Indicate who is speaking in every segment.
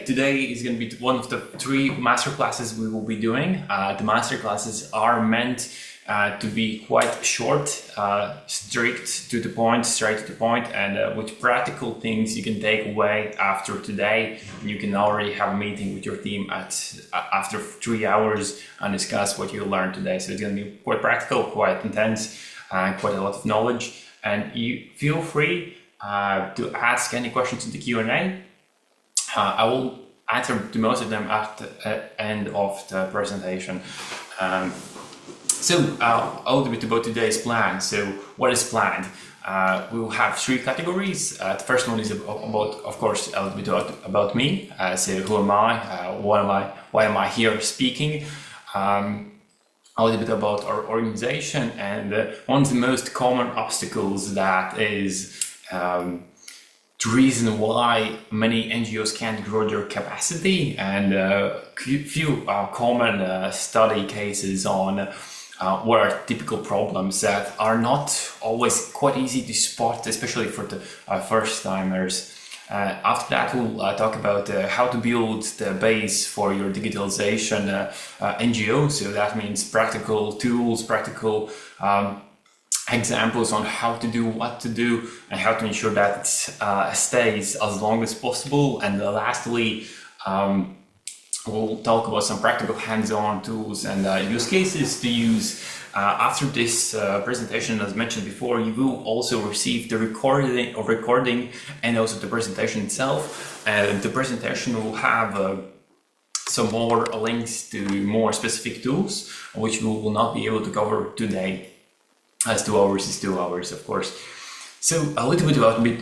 Speaker 1: Today is going to be one of the 3 master classes we will be doing. The master classes are meant to be quite short, straight to the point, and with practical things you can take away after today. You can already have a meeting with your team after 3 hours and discuss what you learned today. So it's going to be quite practical, quite intense, and quite a lot of knowledge. And you feel free to ask any questions in the Q&A. I will answer to most of them at the end of the presentation. So a little bit about today's plan. So what is planned? We will have 3 categories. The first one is about, of course, a little bit about me. So who am I? Why am I here speaking? A little bit about our organization, and one of the most common obstacles that is the reason why many NGOs can't grow their capacity, and few common study cases on what are typical problems that are not always quite easy to spot, especially for the first-timers. After that, we'll talk about how to build the base for your digitalization NGO. So that means practical tools, practical examples on how to do what to do and how to ensure that it stays as long as possible. And lastly, we'll talk about some practical hands-on tools and use cases to use. After this presentation, as mentioned before, you will also receive the recording and also the presentation itself. And the presentation will have some more links to more specific tools, which we will not be able to cover today, as 2 hours is 2 hours, of course. So a little bit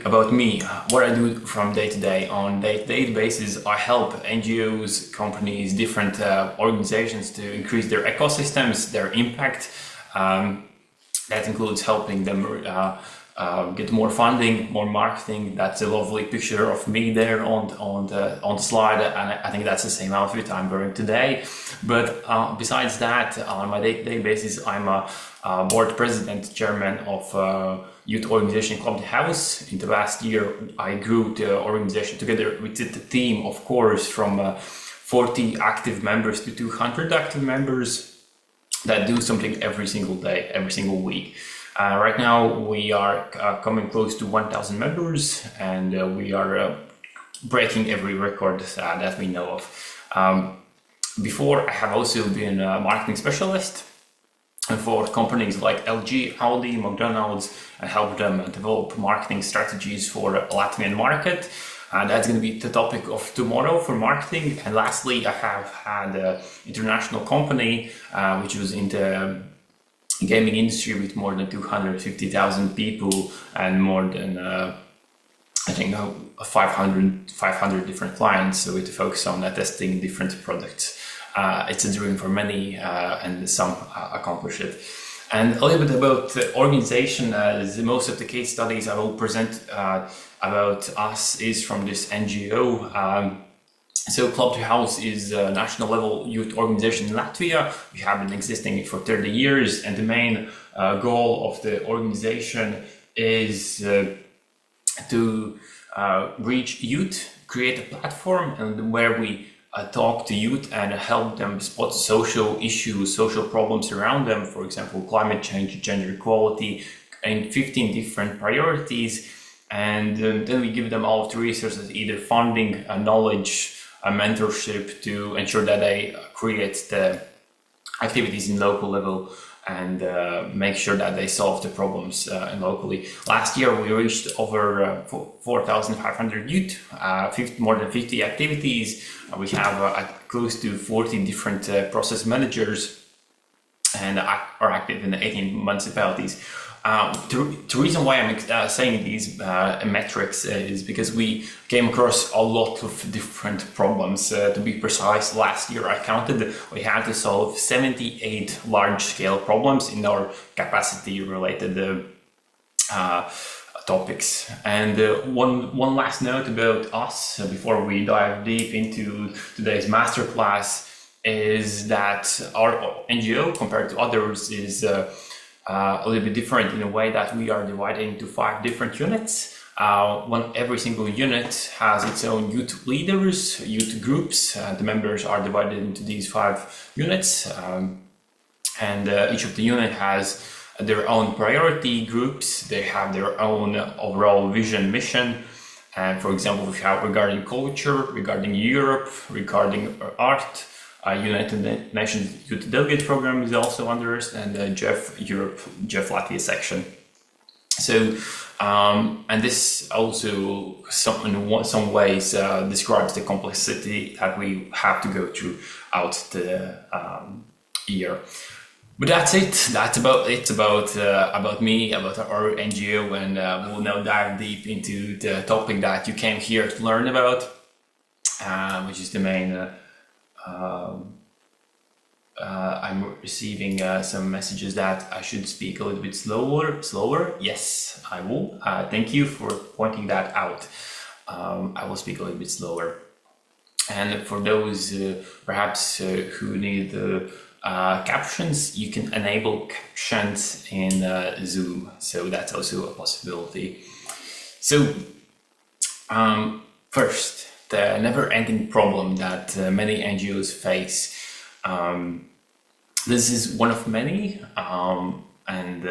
Speaker 1: about me, what I do from day to day. On day-to-day basis, I help NGOs, companies, different organizations to increase their ecosystems, their impact. That includes helping them get more funding, more marketing. That's a lovely picture of me there on the slide, and I think that's the same outfit I'm wearing today. But besides that, on my day-to-day basis, I'm a board president, chairman of youth organization Club the House. In the last year, I grew the organization together with the team, of course, from 40 active members to 200 active members that do something every single day, every single week. Right now, we are coming close to 1,000 members, and we are breaking every record that we know of. Before, I have also been a marketing specialist for companies like LG, Audi, McDonald's, and help them develop marketing strategies for the Latvian market. That's going to be the topic of tomorrow for marketing. And lastly, I have had an international company which was in the gaming industry with more than 250,000 people and more than I think 500 different clients, so with a focus on testing different products. It's a dream for many, and some accomplish it. And a little bit about the organization. Most of the case studies I will present about us is from this NGO. So Club the House is a national level youth organization in Latvia. We have been existing for 30 years, and the main goal of the organization is to reach youth, create a platform and where we talk to youth and help them spot social issues, social problems around them, for example, climate change, gender equality, and 15 different priorities. And then we give them all of the resources, either funding, knowledge, mentorship, to ensure that they create the activities in local level and make sure that they solve the problems locally. Last year we reached over 4,500 youth, more than 50 activities. We have close to 40 different process managers and are active in 18 municipalities. The reason why I'm saying these metrics is because we came across a lot of different problems. To be precise, last year I counted, we had to solve 78 large-scale problems in our capacity-related topics. And one last note about us before we dive deep into today's masterclass is that our NGO, compared to others, is a little bit different in a way that we are divided into 5 different units. Every single unit has its own youth leaders, youth groups. The members are divided into these 5 units, and each of the unit has their own priority groups. They have their own overall vision, mission. And for example, we have regarding culture, regarding Europe, regarding art. United Nations Youth Delegate Program is also under us, and the Jeff Latvia section. So, and this also in some ways describes the complexity that we have to go through out the year. But that's it. That's about it. About me, about our NGO, and we'll now dive deep into the topic that you came here to learn about, which is the main. I'm receiving some messages that I should speak a little bit slower. Yes, I will. Thank you for pointing that out. I will speak a little bit slower. And for those perhaps who need captions, you can enable captions in Zoom. So that's also a possibility. So first, the never-ending problem that many NGOs face. This is one of many, and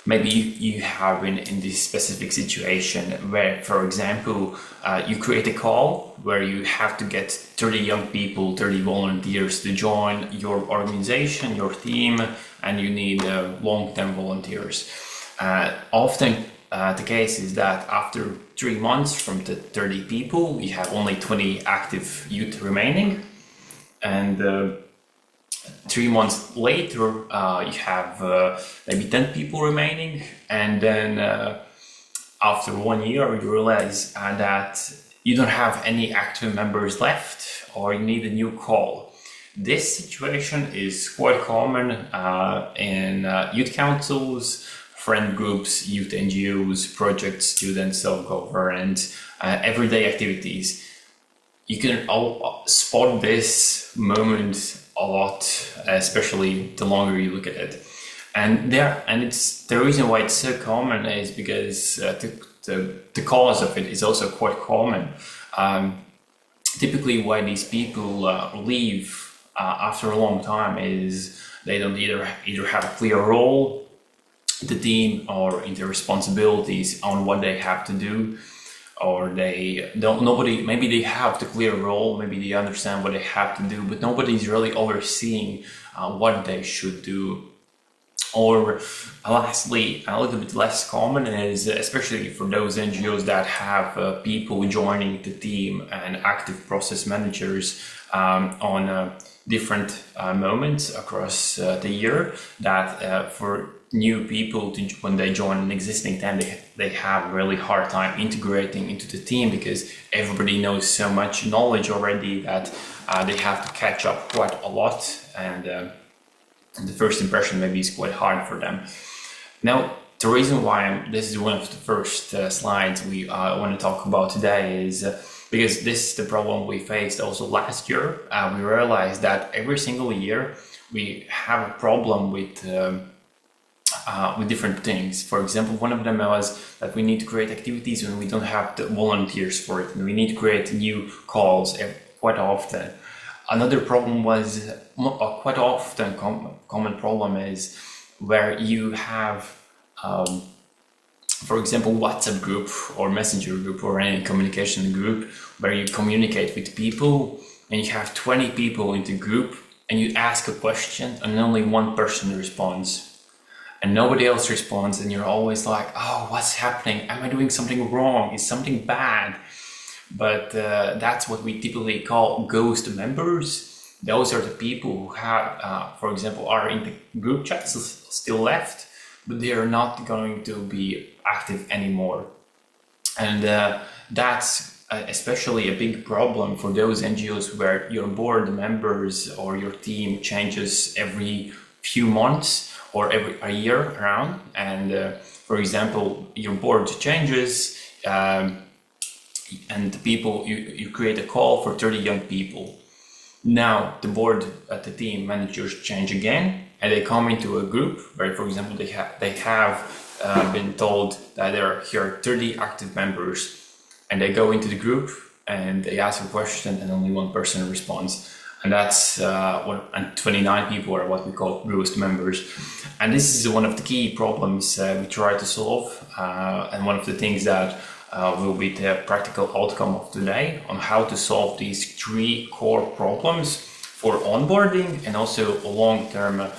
Speaker 1: maybe you have been in this specific situation where, for example, you create a call where you have to get 30 young people, 30 volunteers to join your organization, your team, and you need long-term volunteers. Often the case is that after 3 months from the 30 people, we have only 20 active youth remaining. And 3 months later, you have maybe 10 people remaining. And then after 1 year, you realize that you don't have any active members left, or you need a new call. This situation is quite common in youth councils, friend groups, youth NGOs, projects, students, self-governance, everyday activities. You can all spot this moment a lot, especially the longer you look at it. And it's the reason why it's so common is because the cause of it is also quite common. Typically, why these people leave after a long time is they don't either have a clear role, the team, or in their responsibilities on what they have to do, or maybe they have the clear role, maybe they understand what they have to do, but nobody's really overseeing what they should do. Or lastly, a little bit less common is, especially for those NGOs that have people joining the team and active process managers on different moments across the year, that for new people when they join an existing team, they have a really hard time integrating into the team because everybody knows so much knowledge already that they have to catch up quite a lot, and the first impression maybe is quite hard for them. Now, the reason why this is one of the first slides we want to talk about today is because this is the problem we faced also last year. We realized that every single year we have a problem with different things. For example, one of them was that we need to create activities when we don't have the volunteers for it, and we need to create new calls quite often. Another problem was quite often common problem is where you have, for example, WhatsApp group or Messenger group or any communication group where you communicate with people, and you have 20 people in the group, and you ask a question and only one person responds. And nobody else responds, and you're always like, oh, what's happening? Am I doing something wrong? Is something bad? But that's what we typically call ghost members. Those are the people who have, for example, are in the group chats still left, but they are not going to be active anymore. And that's especially a big problem for those NGOs where your board members or your team changes every few months or a year around. And for example, your board changes, and the people, you create a call for 30 young people. Now the board, the team managers change again, and they come into a group where, for example, they have been told that there are here 30 active members, and they go into the group and they ask a question and only one person responds. And that's and 29 people are what we call ghost members. And this is one of the key problems we try to solve, and one of the things that will be the practical outcome of today on how to solve these three core problems for onboarding and also long-term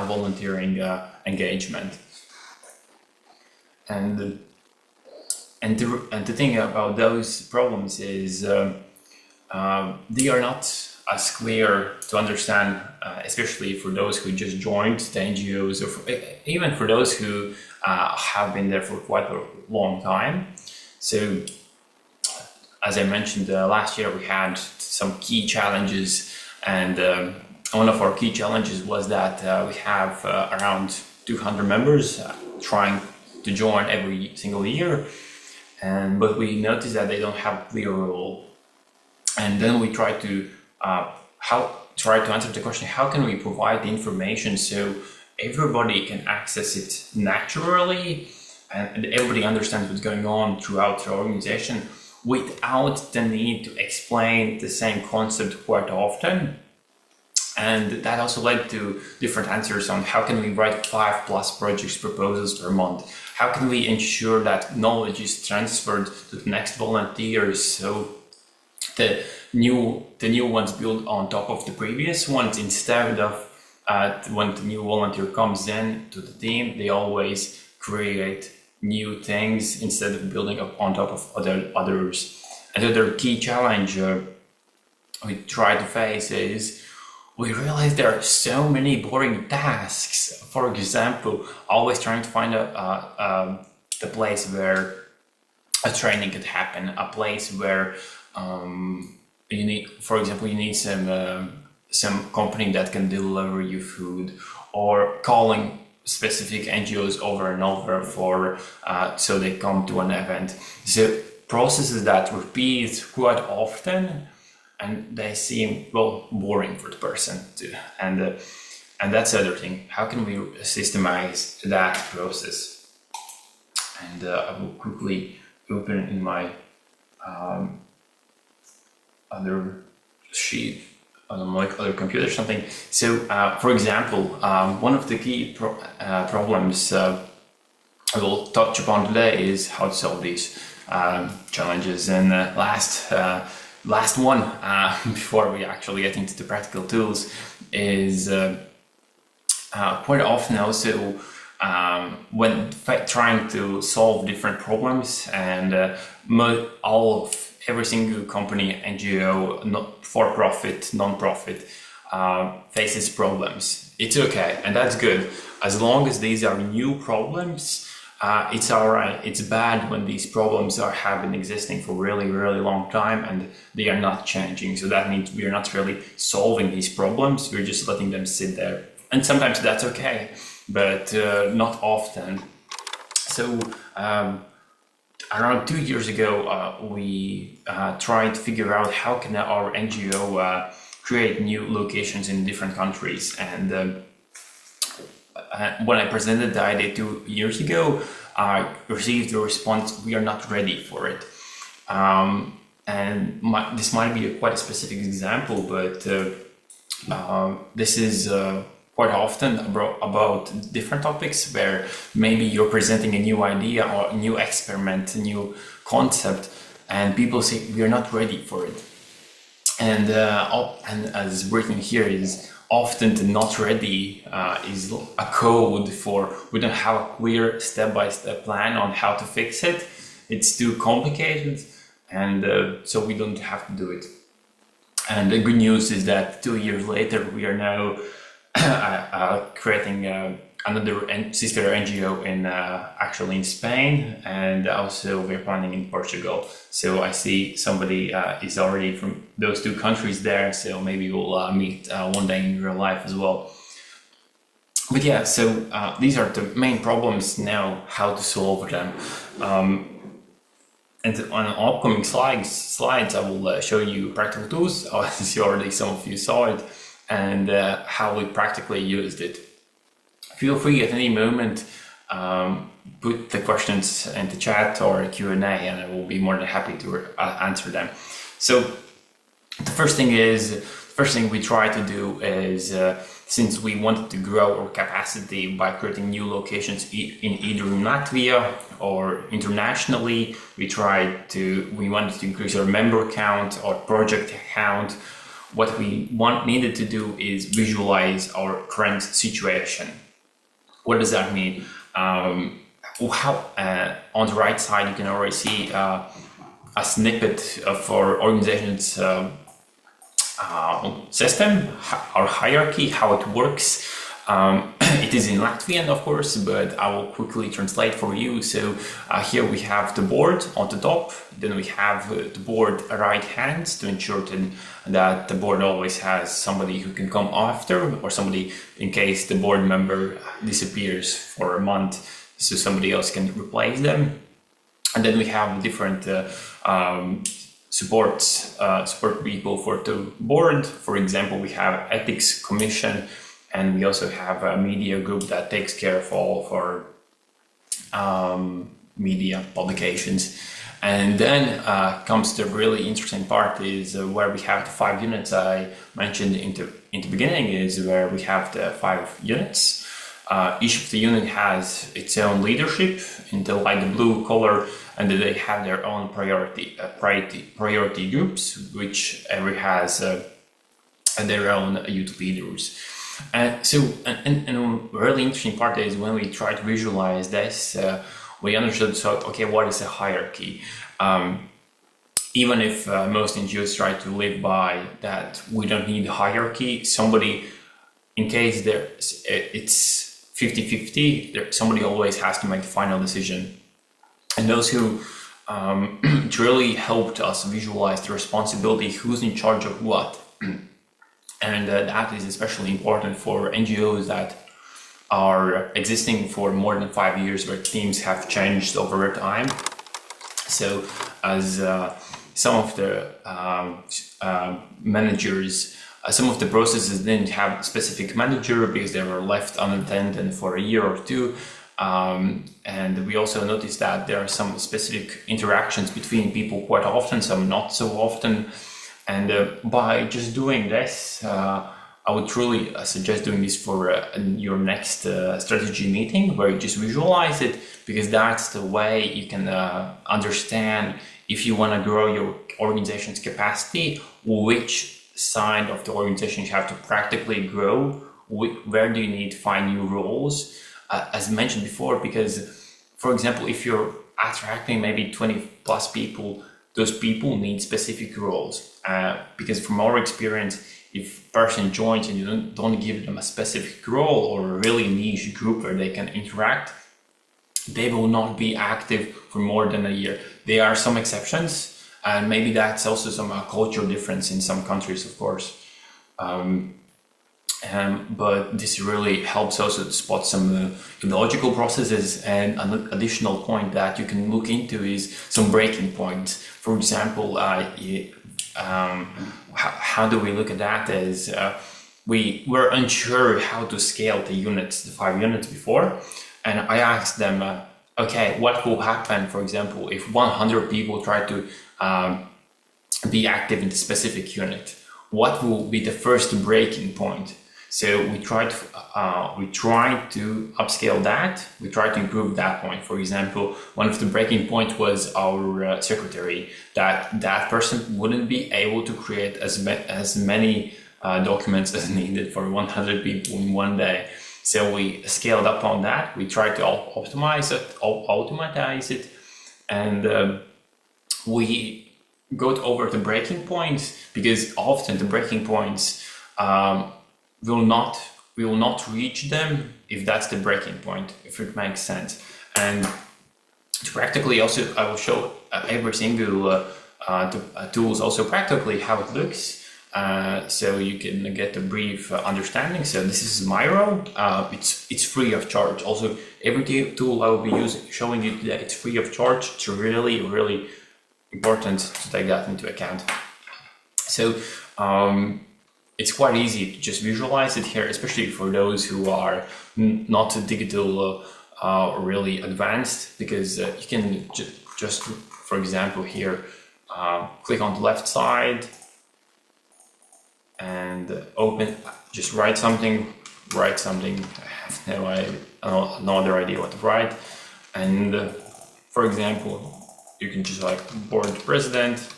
Speaker 1: volunteering engagement. And the thing about those problems is they are not as clear to understand, especially for those who just joined the NGOs, or even for those who have been there for quite a long time. So, as I mentioned, last year we had some key challenges, and one of our key challenges was that we have around 200 members trying to join every single year, but we noticed that they don't have a clear role. And then we try to answer the question: how can we provide the information so everybody can access it naturally and everybody understands what's going on throughout the organization without the need to explain the same concept quite often? And that also led to different answers on how can we write 5+ projects proposals per month? How can we ensure that knowledge is transferred to the next volunteers so the new ones build on top of the previous ones, instead of when the new volunteer comes in to the team, they always create new things instead of building up on top of others. Another key challenge we try to face is we realize there are so many boring tasks. For example, always trying to find the place where a training could happen, a place where you need some company that can deliver you food, or calling specific NGOs over and over for so they come to an event. So processes that repeat quite often, and they seem boring for the person too. And that's the other thing. How can we systemize that process? And I will quickly open in my other sheet on my other computer or something. So, for example, one of the key problems I will touch upon today is how to solve these challenges. And last one, before we actually get into the practical tools, is quite often also when trying to solve different problems, and every single company, NGO, not for-profit, non-profit, faces problems. It's okay, and that's good. As long as these are new problems, it's all right. It's bad when these problems have been existing for really, really long time and they are not changing. So that means we are not really solving these problems. We're just letting them sit there. And sometimes that's okay, but not often. So around 2 years ago, we tried to figure out how can our NGO create new locations in different countries. And when I presented the idea 2 years ago, I received the response, we are not ready for it. This might be quite a specific example, but this is quite often about different topics where maybe you're presenting a new idea or a new experiment, a new concept, and people say we are not ready for it. And as written here is, often the not ready is a code for we don't have a clear step-by-step plan on how to fix it. It's too complicated, and so we don't have to do it. And the good news is that 2 years later, we are now creating another sister NGO actually in Spain, and also we're planning in Portugal. So I see somebody is already from those two countries there, so maybe we'll meet one day in real life as well. But yeah, so these are the main problems now, how to solve them. And on upcoming slides, I will show you practical tools, as some of you saw it, and how we practically used it. Feel free at any moment put the questions in the chat or Q&A, and I will be more than happy to answer them. So the first thing we try to do is, since we wanted to grow our capacity by creating new locations in either Latvia or internationally, we wanted to increase our member count or project count. What we needed to do is visualize our current situation. What does that mean? On the right side, you can already see a snippet of our organization's system, our hierarchy, how it works. It is in Latvian, of course, but I will quickly translate for you. So here we have the board on the top, then we have the board right hand to ensure that the board always has somebody who can come after, or somebody in case the board member disappears for a month, so somebody else can replace them. And then we have different support people for the board. For example, we have ethics commission, and we also have a media group that takes care of all of our media publications. And then comes the really interesting part, is where we have the 5 units I mentioned in the beginning, is where we have the 5 units. Each of the unit has its own leadership in the light blue color, and they have their own priority groups, which every has their own youth leaders. And a really interesting part is when we try to visualize this, we understood, okay, what is a hierarchy? Even if most NGOs try to live by that, we don't need a hierarchy. Somebody, in case it's 50-50, somebody always has to make the final decision. And those who really helped us visualize the responsibility, who's in charge of what. And that is especially important for NGOs that are existing for more than 5 years, where teams have changed over time. So as some of the managers, some of the processes didn't have a specific manager because they were left unattended for a year or two. And we also noticed that there are some specific interactions between people quite often, some not so often. And by just doing this, I would truly suggest doing this for your next strategy meeting, where you just visualize it, because that's the way you can understand if you want to grow your organization's capacity, which side of the organization you have to practically grow, where do you need to find new roles, as mentioned before, because, for example, if you're attracting maybe 20 plus people, those people need specific roles, because from our experience, if a person joins and you don't give them a specific role or a really niche group where they can interact, they will not be active for more than a year. There are some exceptions, and maybe that's also some cultural difference in some countries, of course. But this really helps also to spot some logical processes. And an additional point that you can look into is some breaking points. For example, how do we look at that? As we were unsure how to scale the units, the 5 units before, and I asked them, okay, what will happen, for example, if 100 people try to be active in the specific unit? What will be the first breaking point? So we tried to upscale that. We tried to improve that point. For example, one of the breaking points was our secretary, that person wouldn't be able to create as many documents as needed for 100 people in one day. So we scaled up on that. We tried to automatize it, and we got over the breaking points, because often the breaking points we will not reach them if that's the breaking point, if it makes sense. And to practically also, I will show every single tools also practically how it looks, so you can get a brief understanding. So this is Miro. It's free of charge. Also, every tool I will be showing you today, it's free of charge. It's really, really important to take that into account. So it's quite easy to just visualize it here, especially for those who are not digital really advanced, because you can just, for example, here, click on the left side and open, just write something. I have no other idea what to write. And for example, you can just like board president,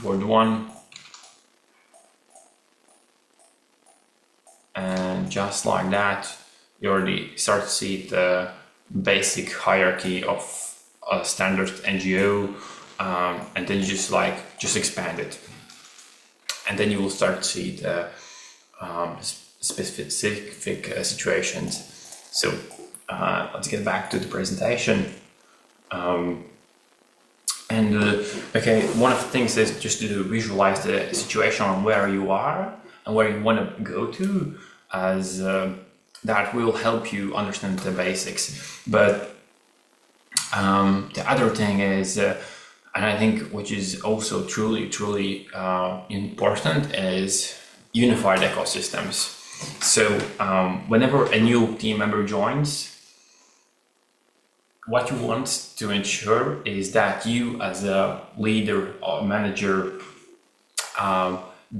Speaker 1: board 1, and just like that, you already start to see the basic hierarchy of a standard NGO, and then you just expand it, and then you will start to see the specific situations. So let's get back to the presentation. Okay, one of the things is just to visualize the situation on where you are and where you want to go to, as that will help you understand the basics. But the other thing is, and I think which is also truly important, is unified ecosystems. So whenever a new team member joins, what you want to ensure is that you, as a leader or manager,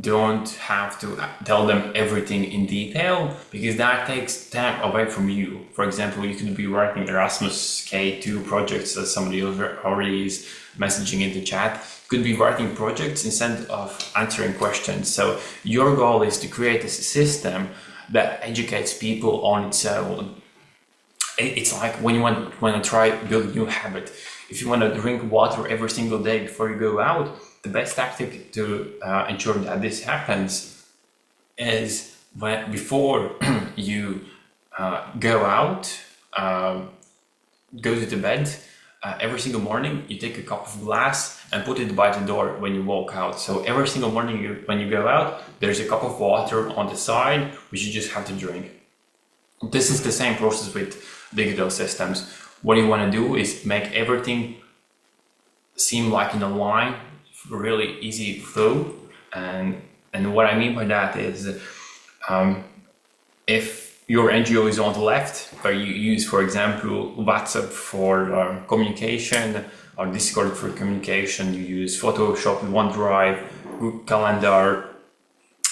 Speaker 1: don't have to tell them everything in detail, because that takes time away from you. For example, you could be writing Erasmus K2 projects, as somebody already is messaging in the chat. You could be writing projects instead of answering questions. So your goal is to create a system that educates people on its own. It's like when you want to try build a new habit. If you want to drink water every single day before you go out, the best tactic to ensure that this happens is before you go out, go to the bed, every single morning you take a cup of glass and put it by the door when you walk out. So every single morning when you go out, there's a cup of water on the side which you just have to drink. This is the same process with digital systems. What you want to do is make everything seem like in a line, really easy flow. And what I mean by that is, if your NGO is on the left, where you use, for example, WhatsApp for communication, or Discord for communication, you use Photoshop, OneDrive, Google Calendar,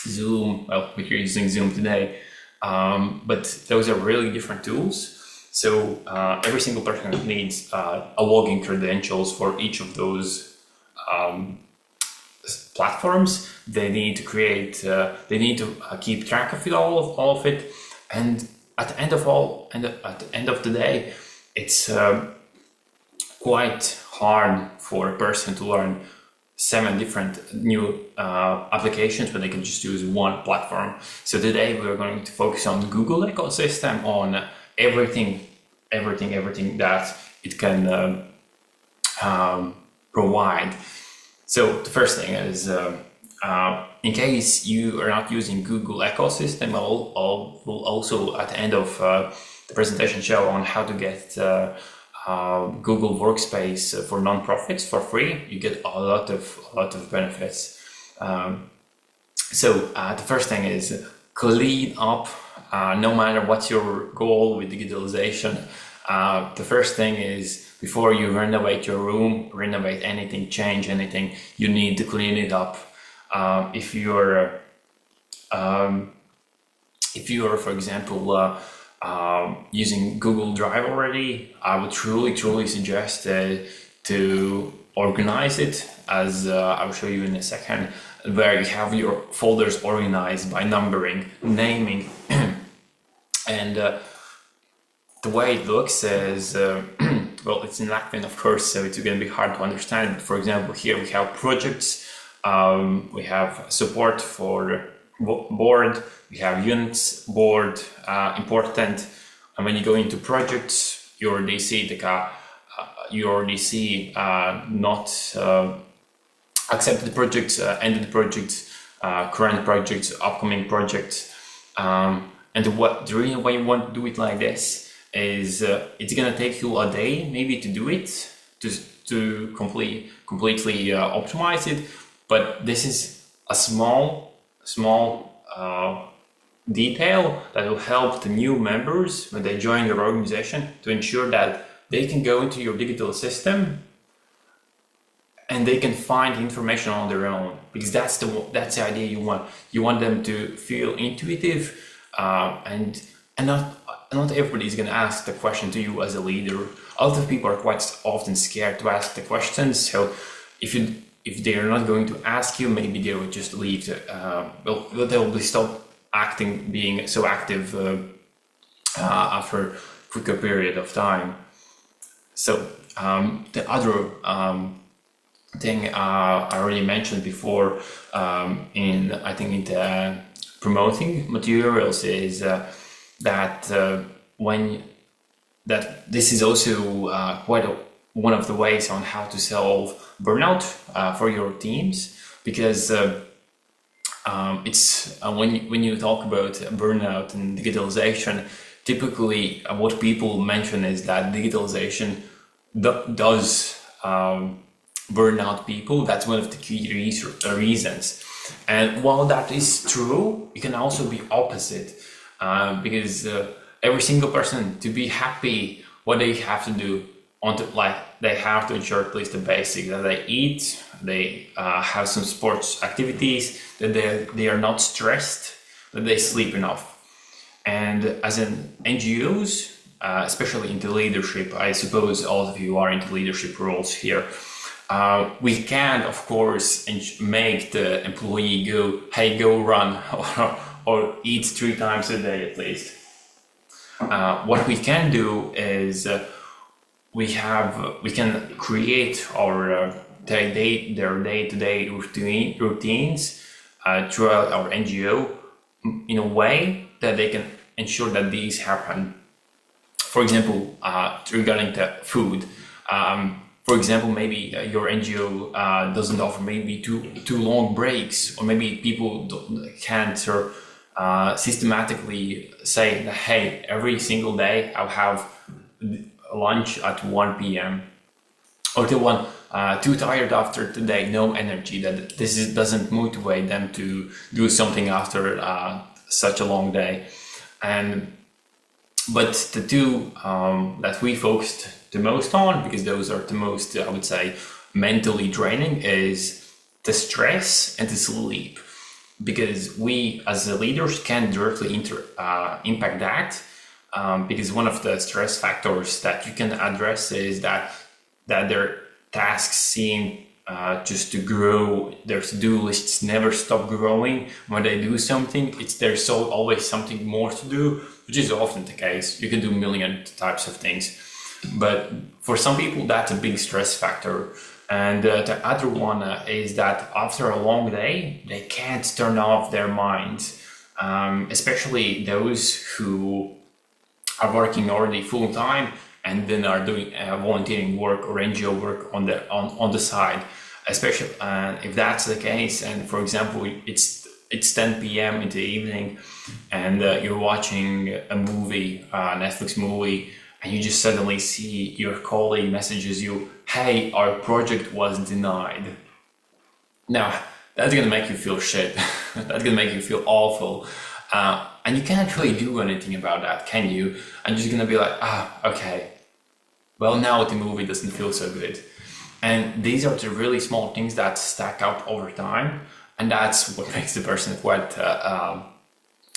Speaker 1: Zoom. Well, we're using Zoom today, but those are really different tools. So every single person needs a login credentials for each of those platforms. They need to create, they need to keep track of it, all of it, and at the end of the day, it's quite hard for a person to learn 7 different new applications when they can just use one platform. So today we're going to focus on Google ecosystem, on everything that it can provide. So the first thing is, in case you are not using Google ecosystem, we'll also at the end of the presentation show on how to get Google Workspace for nonprofits for free. You get a lot of benefits. So the first thing is clean up. No matter what's your goal with digitalization, the first thing is, before you renovate your room, renovate anything, change anything, you need to clean it up. If you're, for example, using Google Drive already, I would truly suggest to organize it, as I'll show you in a second, where you have your folders organized by numbering, naming, and the way it looks is, well, it's in Latvian, of course, so it's going to be hard to understand. But for example, here we have projects, we have support for board, we have units, board, important, and when you go into projects, you already see not accepted projects, ended projects, current projects, upcoming projects, and the reason why you want to do it like this is it's gonna take you a day maybe to do it, to completely optimize it, but this is a small detail that will help the new members when they join your organization to ensure that they can go into your digital system and they can find information on their own, because that's the idea you want. You want them to feel intuitive, and not everybody is going to ask the question to you as a leader. A lot of people are quite often scared to ask the questions. So if they are not going to ask you, maybe they will just leave. They'll stop being so active after a quicker period of time. So the other thing I already mentioned before in the promoting materials is that this is also one of the ways on how to solve burnout for your teams, because it's when you talk about burnout and digitalization, typically what people mention is that digitalization does burn out people. That's one of the key reasons. And while that is true, it can also be opposite, because every single person, to be happy, what they have to do, they have to ensure at least the basics, that they eat, they have some sports activities, that they are not stressed, that they sleep enough. And as an NGOs, especially into leadership, I suppose all of you are into leadership roles here, we can, of course, make the employee go, hey, go run or eat 3 times a day at least. What we can do is we can create our their day-to-day routines throughout our NGO in a way that they can ensure that these happen. For example, regarding the food. For example, maybe your NGO doesn't offer maybe too long breaks, or maybe people can't systematically say that, hey, every single day I'll have lunch at 1 p.m. or the one too tired after today, no energy, that doesn't motivate them to do something after such a long day. But the two that we focused the most on, because those are the most, I would say, mentally draining, is the stress and the sleep. Because we as the leaders can directly impact that, because one of the stress factors that you can address is that their tasks seem just to grow. Their to-do lists never stop growing. When they do something, there's always something more to do, which is often the case. You can do a million types of things. But for some people, that's a big stress factor. And the other one is that after a long day, they can't turn off their minds, especially those who are working already full time and then are doing volunteering work or NGO work on the side. Especially if that's the case, and for example, it's 10 p.m. in the evening, and you're watching a movie, Netflix movie, and you just suddenly see your colleague messages you, hey, our project was denied. Now, that's gonna make you feel shit. That's gonna make you feel awful. And you can't really do anything about that, can you? I'm just gonna be like, okay. Well, now the movie doesn't feel so good. And these are the really small things that stack up over time. And that's what makes the person quite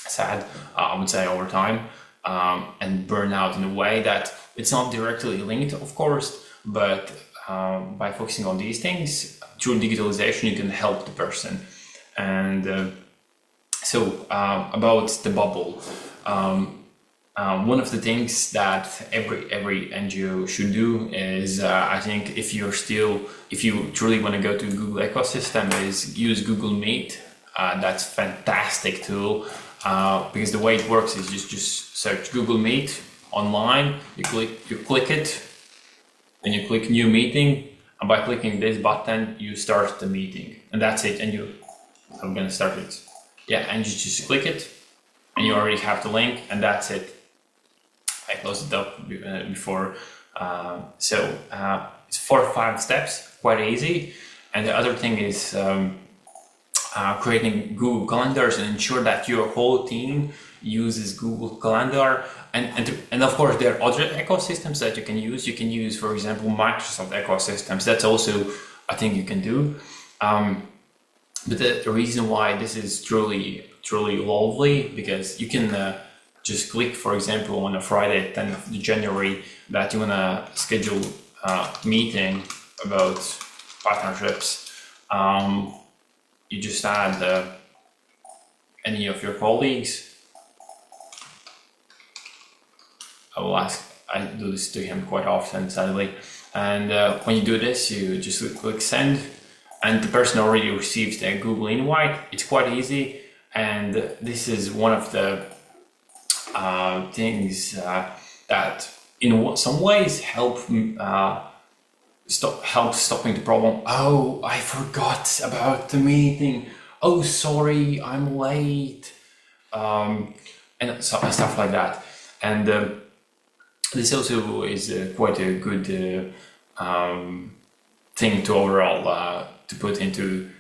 Speaker 1: sad, I would say, over time. And burn out in a way that it's not directly linked, of course, but by focusing on these things through digitalization, you can help the person. And so about the bubble, one of the things that every NGO should do is, I think, if you truly want to go to Google ecosystem, is use Google Meet. That's a fantastic tool. Because the way it works is just search Google Meet online, you click it, and you click new meeting, and by clicking this button you start the meeting, and that's it. And I'm gonna start it. Yeah, and you just click it and you already have the link, and that's it. I closed it up before. So it's 4 or 5 steps, quite easy. And the other thing is creating Google calendars and ensure that your whole team uses Google Calendar. And of course, there are other ecosystems that you can use. You can use, for example, Microsoft ecosystems. That's also a thing you can do. But the reason why this is truly lovely, because you can just click, for example, on a Friday, 10th of January, that you want to schedule a meeting about partnerships. You just add any of your colleagues. I do this to him quite often, sadly. And when you do this, you just click send, and the person already receives a Google invite. It's quite easy, and this is one of the things that in some ways help stopping the problem. Oh, I forgot about the meeting. Oh, sorry, I'm late, and stuff like that. And this also is quite a good thing to overall to put into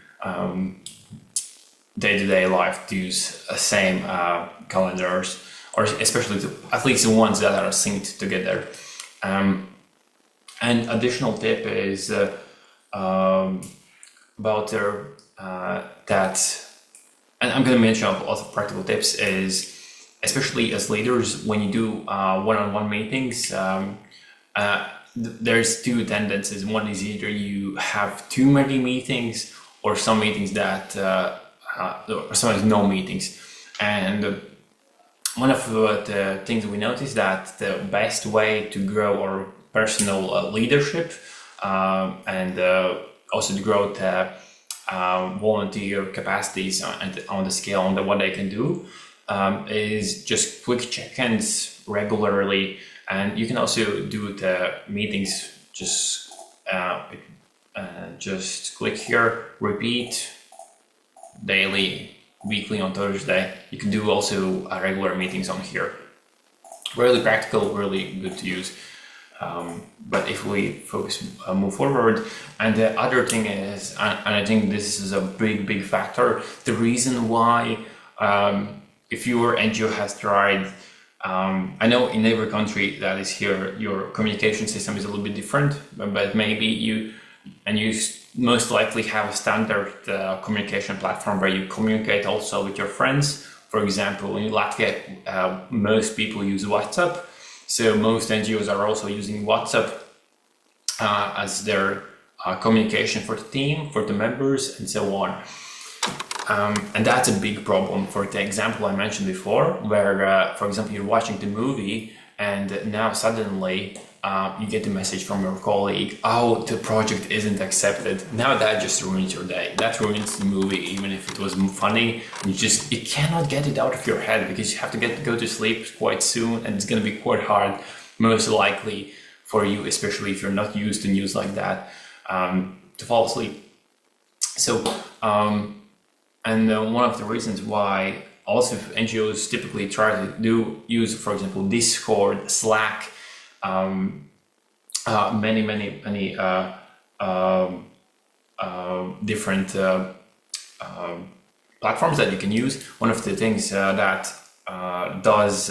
Speaker 1: day-to-day life, to use the same calendars, or especially at least the ones that are synced together. And additional tip is about that, and I'm going to mention a lot of practical tips, is especially as leaders, when you do one-on-one meetings, there's two tendencies. One is either you have too many meetings, or some meetings that sometimes no meetings. And one of the things we noticed that the best way to grow our personal leadership and also to grow the volunteer capacities on the scale on what they can do is just quick check-ins regularly. And you can also do the meetings, just click here, repeat daily, weekly on Thursday. You can do also regular meetings on here. Really practical, really good to use. But if we move forward, and the other thing is, and I think this is a big factor, the reason why if your NGO has tried, I know in every country that is here, your communication system is a little bit different, but maybe you most likely have a standard communication platform where you communicate also with your friends. For example, in Latvia, most people use WhatsApp. So most NGOs are also using WhatsApp as their communication for the team, for the members, and so on. And that's a big problem. For the example I mentioned before, where, for example, you're watching the movie and now suddenly you get a message from your colleague, oh, the project isn't accepted. Now that just ruins your day. That ruins the movie, even if it was funny. You cannot get it out of your head, because you have to go to sleep quite soon, and it's going to be quite hard, most likely for you, especially if you're not used to news like that, to fall asleep. So, and one of the reasons why also NGOs typically try to use, for example, Discord, Slack, many different platforms that you can use. One of the things that does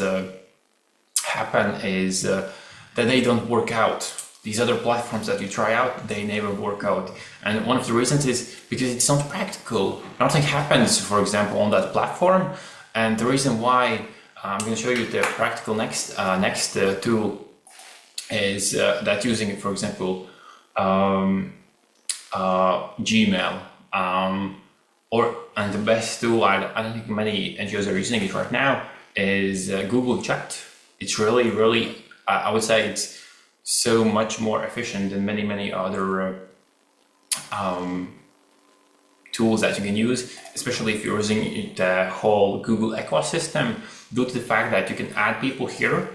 Speaker 1: happen is that they don't work out. These other platforms that you try out, they never work out. And one of the reasons is because it's not practical. Nothing happens, for example, on that platform. And the reason why I'm going to show you the practical next tool is that using it, for example, Gmail, and the best tool, I don't think many NGOs are using it right now, is Google Chat. It's really, I would say it's so much more efficient than many other tools that you can use, especially if you're using the whole Google ecosystem, due to the fact that you can add people here.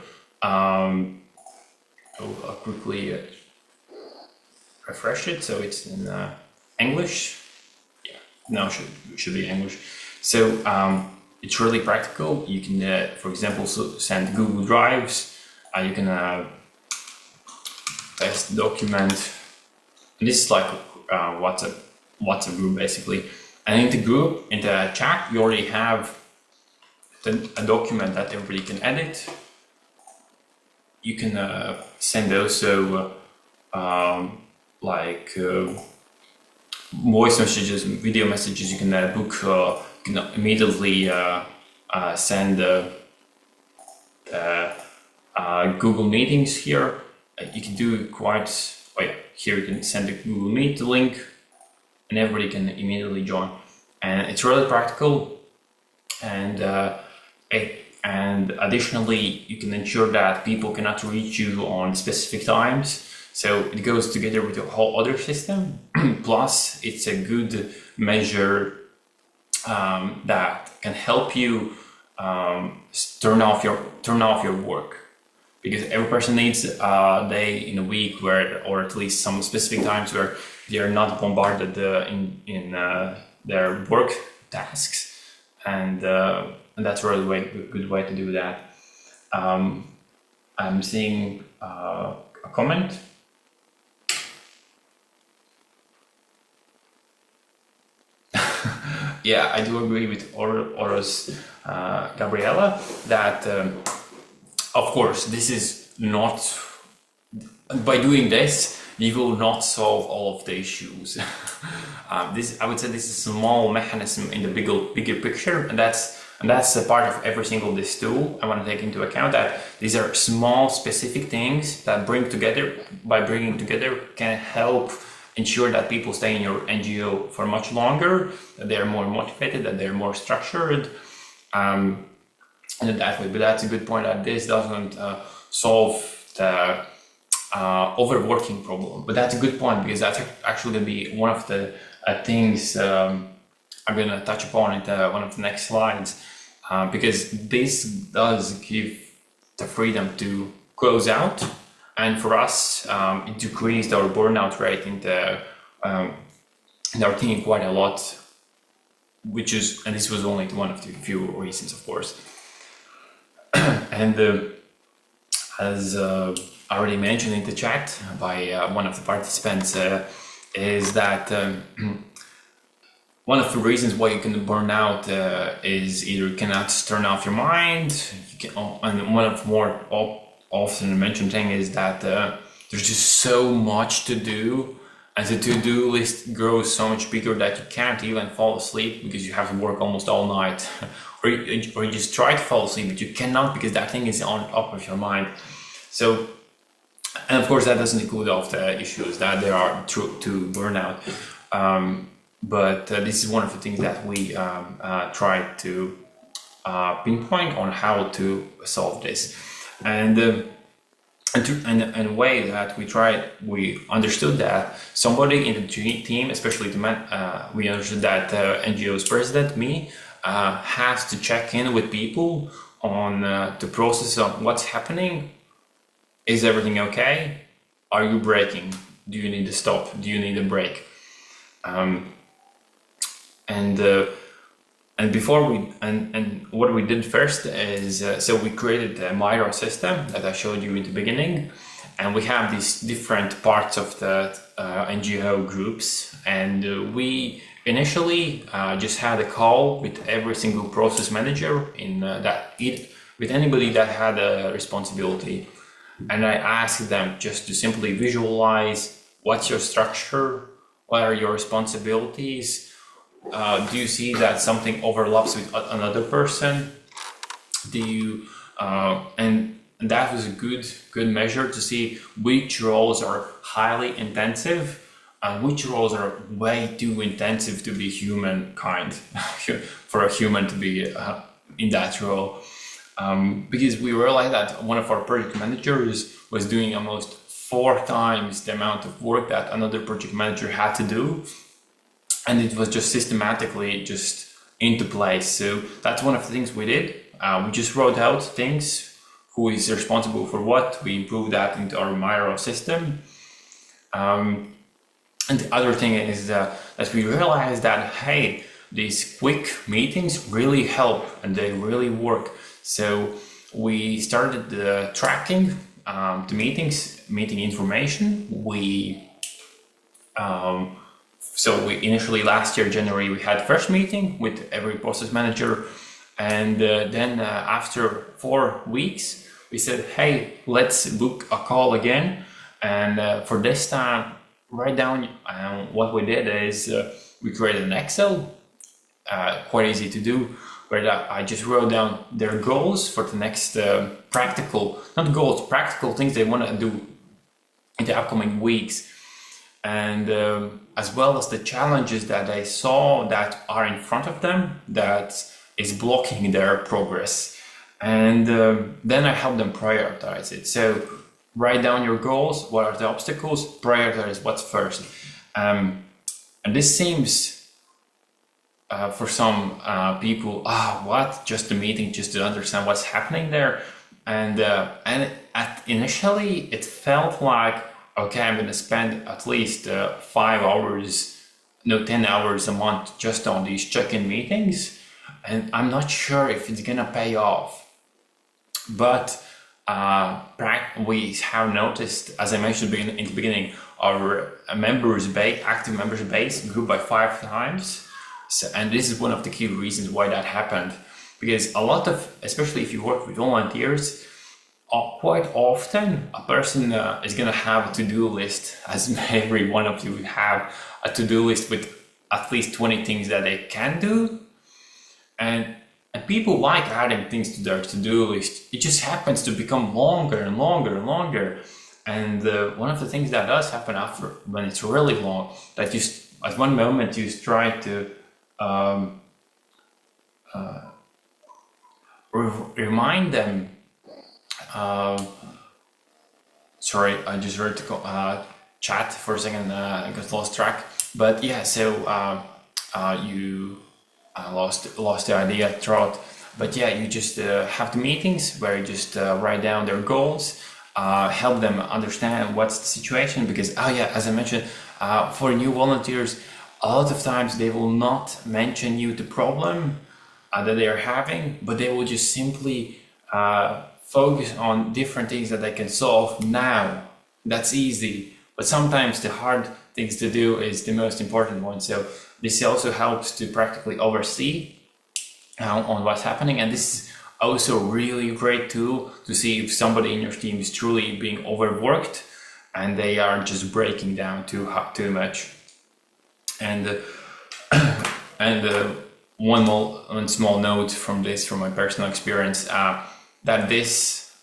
Speaker 1: I'll quickly refresh it so it's in English. Yeah, no, should be English. So it's really practical. You can, for example, send Google Drives. You can test document. And this is like WhatsApp group basically. And in the group, in the chat, we already have a document that everybody can edit. You can send also voice messages, video messages. You can book, you can immediately send Google Meetings here. You can do quite, here you can send the Google Meet link and everybody can immediately join. And it's really practical. And additionally, you can ensure that people cannot reach you on specific times. So it goes together with the whole other system. Plus, it's a good measure that can help you turn off your work, because every person needs a day in a week where, or at least some specific times where they are not bombarded in their work tasks, and that's really a good way to do that. I'm seeing a comment. Yeah, I do agree with Oros Gabriela that, of course, this is not, by doing this, you will not solve all of the issues. I would say this is a small mechanism in the bigger picture, and that's a part of every single this tool. I want to take into account that these are small specific things that by bringing together can help ensure that people stay in your NGO for much longer, that they're more motivated, that they're more structured, and that way. But that's a good point, that this doesn't solve the overworking problem. But that's a good point, because that's actually going to be one of the things I'm going to touch upon in one of the next slides, because this does give the freedom to close out. And for us, it decreased our burnout rate in our team quite a lot, and this was only one of the few reasons, of course. And as already mentioned in the chat by one of the participants, is that one of the reasons why you can burn out is either you cannot turn off your mind, and one of more often mentioned thing is that there's just so much to do, and the to-do list grows so much bigger that you can't even fall asleep because you have to work almost all night, or you just try to fall asleep but you cannot because that thing is on top of your mind. So, and of course that doesn't include all of the issues that there are to burnout, but this is one of the things that we try to pinpoint on how to solve this. And a way that we understood that somebody in the team, especially we understood that NGO's president, me, has to check in with people on the process of what's happening. Is everything okay? Are you breaking? Do you need to stop? Do you need a break? And what we did first is, so we created a Miro system that I showed you in the beginning, and we have these different parts of the NGO groups, and we initially just had a call with every single process manager with anybody that had a responsibility, and I asked them just to simply visualize what's your structure, what are your responsibilities. Do you see that something overlaps with another person? Do you and that was a good measure to see which roles are highly intensive and which roles are way too intensive to be humankind, for a human to be in that role. Because we realized that one of our project managers was doing almost 4 times the amount of work that another project manager had to do. And it was just systematically just into place. So that's one of the things we did. We just wrote out things, who is responsible for what. We improved that into our Miro system. And the other thing is that we realized that, hey, these quick meetings really help and they really work. So we started tracking the meeting information. We So we initially last year, January, we had first meeting with every process manager. And then after 4 weeks, we said, hey, let's book a call again. And for this time, write down what we did is we created an Excel, quite easy to do, where I just wrote down their goals for the next practical things they want to do in the upcoming weeks. And as well as the challenges that they saw that are in front of them that is blocking their progress. And then I help them prioritize it. So write down your goals, what are the obstacles, prioritize what's first. And this seems for some people, what? Just a meeting, just to understand what's happening there. And initially it felt like, okay, I'm going to spend at least 5 hours, 10 hours a month just on these check-in meetings. And I'm not sure if it's going to pay off. But we have noticed, as I mentioned in the beginning, our active members base grew by 5 times. So, and this is one of the key reasons why that happened. Because a lot of, especially if you work with volunteers, quite often a person is going to have a to-do list, as every one of you would have a to-do list with at least 20 things that they can do. And people like adding things to their to-do list. It just happens to become longer and longer and longer. And one of the things that does happen after, when it's really long, that you at one moment you try to remind them. Sorry, I just read the chat for a second. I got lost track. But yeah, so you lost the idea throughout. But yeah, you just have the meetings where you just write down their goals, help them understand what's the situation. Because as I mentioned, for new volunteers, a lot of times they will not mention you the problem that they are having, but they will just simply focus on different things that they can solve now. That's easy, but sometimes the hard things to do is the most important one. So this also helps to practically oversee on what's happening. And this is also a really great tool to see if somebody in your team is truly being overworked and they are just breaking down too much. And one small note from my personal experience, that this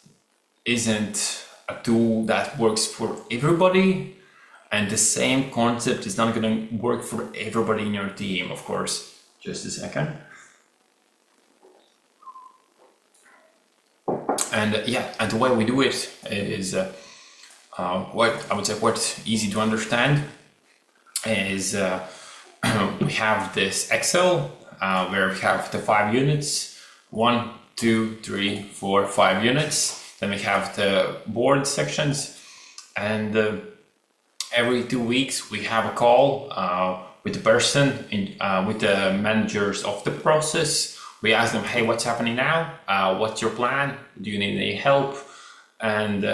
Speaker 1: isn't a tool that works for everybody, and the same concept is not going to work for everybody in your team, of course. Just a second. And and the way we do it is quite easy to understand. Is we have this Excel where we have the 5 units, 1, 2, 3, 4, 5 units. Then we have the board sections, and every 2 weeks we have a call with the person, with the managers of the process. We ask them, hey, what's happening now? What's your plan? Do you need any help? And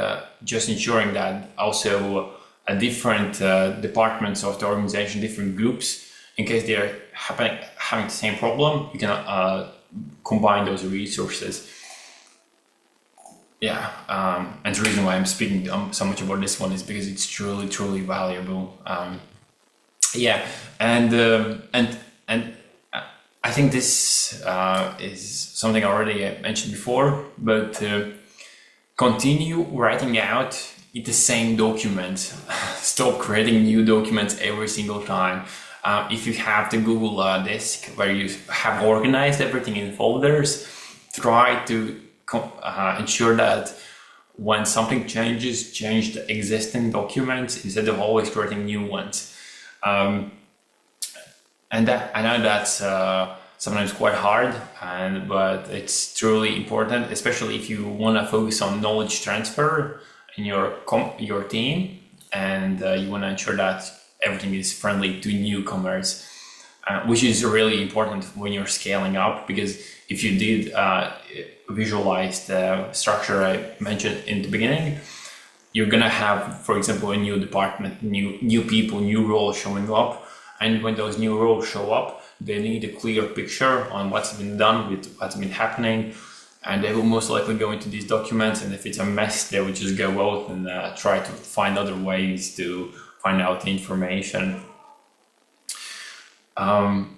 Speaker 1: just ensuring that also different departments of the organization, different groups, in case they are having the same problem, you can combine those resources. And the reason why I'm speaking so much about this one is because it's truly, truly valuable. And I think this is something I already mentioned before, but continue writing out the same document. Stop creating new documents every single time. If you have the Google disk where you have organized everything in folders, try to ensure that when something changes, change the existing documents instead of always creating new ones. And that, I know that's sometimes quite hard, but it's truly important, especially if you want to focus on knowledge transfer in your team, and you want to ensure that everything is friendly to newcomers, which is really important when you're scaling up, because if you did visualize the structure I mentioned in the beginning, you're gonna have, for example, a new department, new people, new roles showing up, And when those new roles show up, they need a clear picture on what's been done, with what's been happening, and they will most likely go into these documents, and if it's a mess, they will just go out and try to find other ways to find out the information.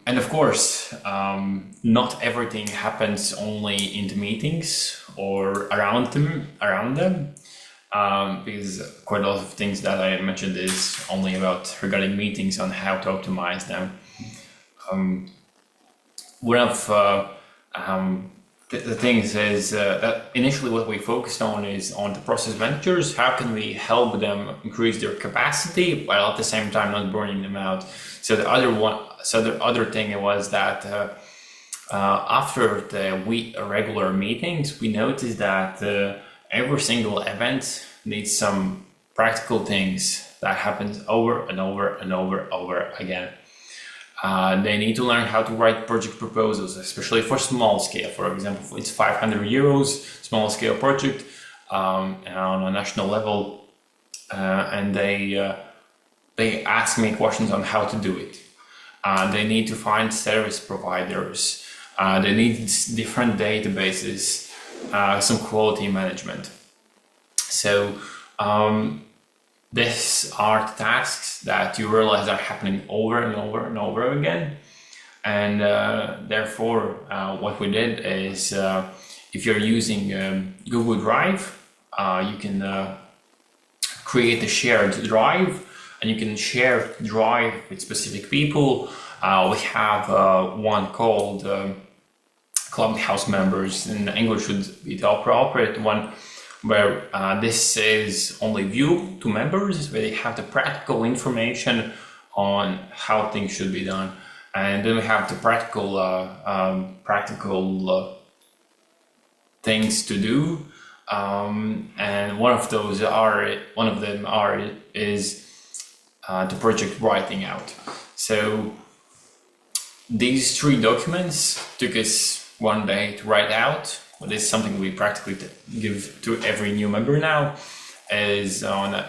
Speaker 1: And of course, not everything happens only in the meetings or around them, because quite a lot of things that I mentioned is only about regarding meetings on how to optimize them. One of the things is that initially what we focused on is on the process managers. How can we help them increase their capacity while at the same time not burning them out? So the other thing was that after the regular meetings, we noticed that every single event needs some practical things that happens over and over again. They need to learn how to write project proposals, especially for small scale. For example, it's 500 euros, small scale project on a national level, and they ask me questions on how to do it. They need to find service providers. They need different databases, some quality management. So these are the tasks that you realize are happening over and over again. And therefore, what we did is, if you're using Google Drive, you can create a shared drive, and you can share drive with specific people. We have one called Clubhouse members. In English would be the appropriate one, where this is only view to members, where they have the practical information on how things should be done. And then we have the practical things to do. And one of them is the project writing out. So these 3 documents took us one day to write out. Well, this is something we practically give to every new member now, is on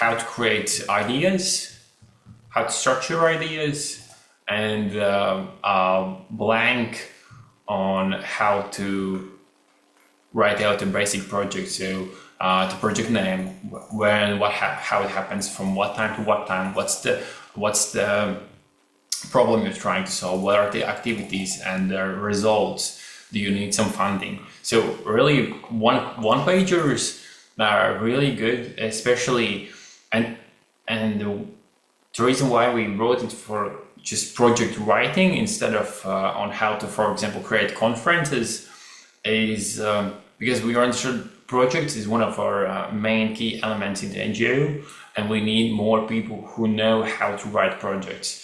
Speaker 1: how to create ideas, how to structure ideas, and blank on how to write out a basic project. So the project name, when, how it happens, from what time to what time, what's the problem you're trying to solve, what are the activities and the results, do you need some funding? So really one pagers are really good, especially, and the reason why we wrote it for just project writing instead of on how to, for example, create conferences is because we understood projects is one of our main key elements in the NGO, and we need more people who know how to write projects.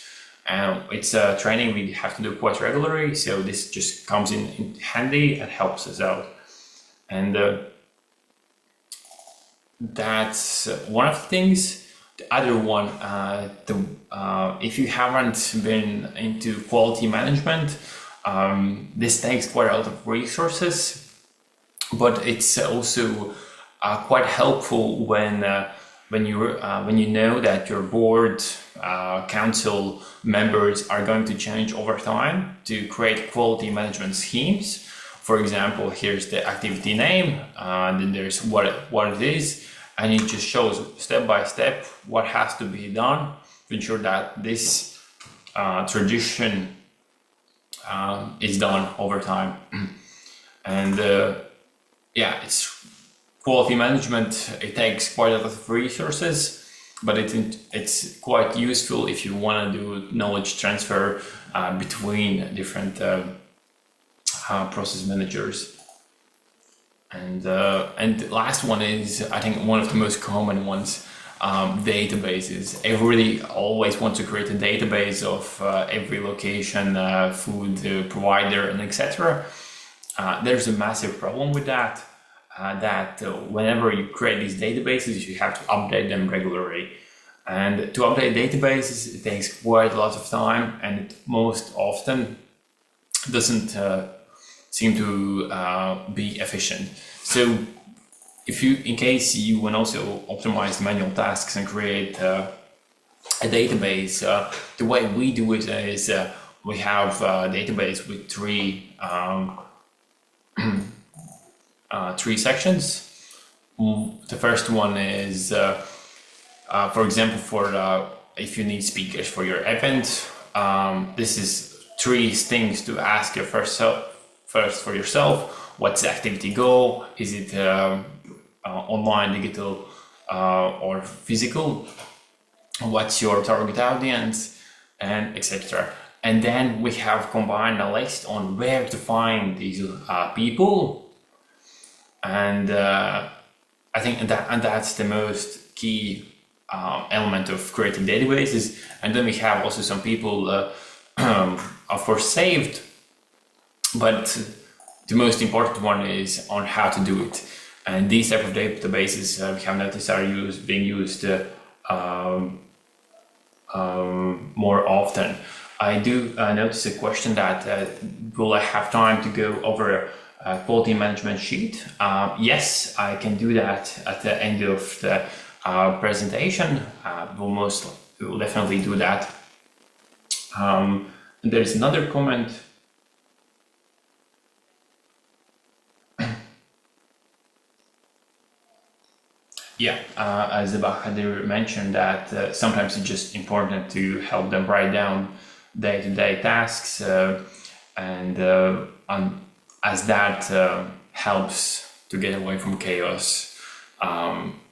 Speaker 1: It's a training we have to do quite regularly, so this just comes in handy and helps us out. And that's one of the things. The other one, if you haven't been into quality management, this takes quite a lot of resources, but it's also quite helpful when you know that your board, council members are going to change over time to create quality management schemes. For example, here's the activity name, then there's what it is, and it just shows step by step what has to be done to ensure that this tradition is done over time. And yeah, it's quality management. It takes quite a lot of resources, but it's quite useful if you want to do knowledge transfer between different process managers. And the last one is, I think, one of the most common ones, databases. Everybody always wants to create a database of every location, food provider, and etc. There's a massive problem with that. That whenever you create these databases, you have to update them regularly. And to update databases, it takes quite a lot of time, and it most often doesn't seem to be efficient. So if you, in case you want also optimize manual tasks and create a database. The way we do it is we have a database with three sections. The first one is, for example, if you need speakers for your event, this is 3 things to ask your first for yourself. What's the activity goal? Is it online, digital, or physical? What's your target audience, and etc. And then we have combined a list on where to find these people, and I think that's the most key element of creating databases. And then we have also some people, of course, saved, but the most important one is on how to do it. And these type of databases we have noticed are being used more often. I do notice a question that will I have time to go over a quality management sheet? Yes, I can do that at the end of the presentation. We'll definitely do that. There's another comment. Yeah, as Bahadur mentioned that sometimes it's just important to help them write down day-to-day tasks, and as that helps to get away from chaos,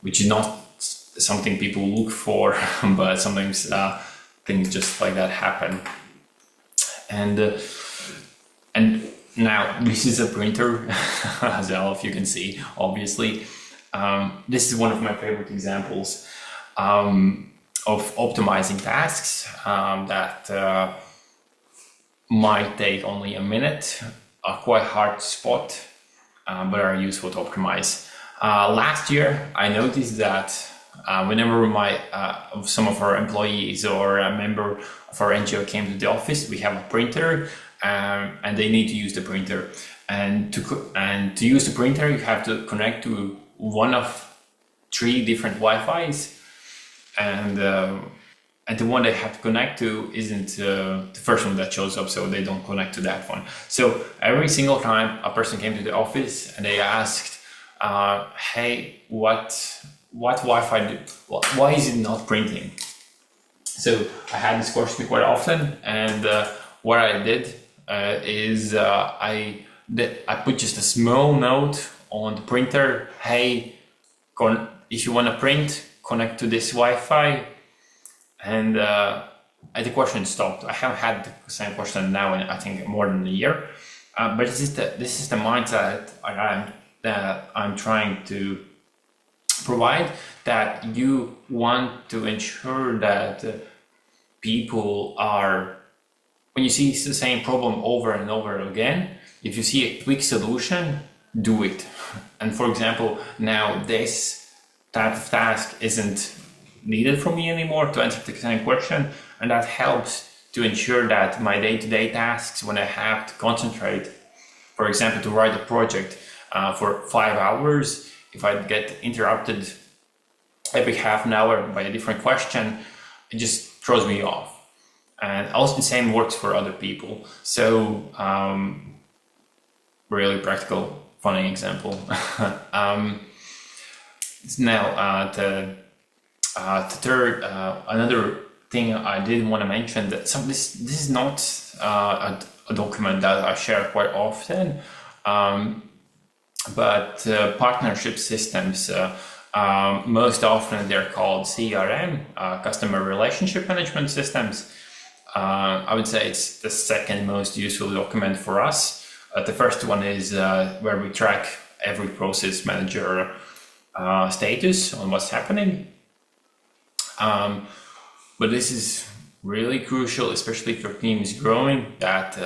Speaker 1: which is not something people look for, but sometimes things just like that happen. And now this is a printer, as all of you can see, obviously. This is one of my favorite examples of optimizing tasks that might take only a minute, are quite hard to spot, but are useful to optimize. Last year, I noticed that whenever some of our employees or a member of our NGO came to the office, we have a printer, and they need to use the printer. And to use the printer, you have to connect to one of 3 different Wi-Fi's, and the one they have to connect to isn't the first one that shows up, so they don't connect to that one. So every single time a person came to the office and they asked, hey, what Wi-Fi, why is it not printing? So I had this question quite often, and what I did is I put just a small note on the printer. Hey, if you want to print, connect to this Wi-Fi, and the question stopped. I have had the same question now in I think more than a year, but this is the mindset that I'm trying to provide, that you want to ensure that people are, when you see the same problem over and over again, if you see a quick solution, do it. And for example, now this type of task isn't needed from me anymore to answer the same question, and that helps to ensure that my day-to-day tasks, when I have to concentrate, for example, to write a project for 5 hours, if I get interrupted every half an hour by a different question, it just throws me off. And also the same works for other people. So really practical, funny example. Now the third, another thing I did want to mention, that this is not a document that I share quite often, but partnership systems, most often they're called CRM, customer relationship management systems. I would say it's the second most useful document for us. The first one is where we track every process manager status on what's happening. But this is really crucial, especially if your team is growing, that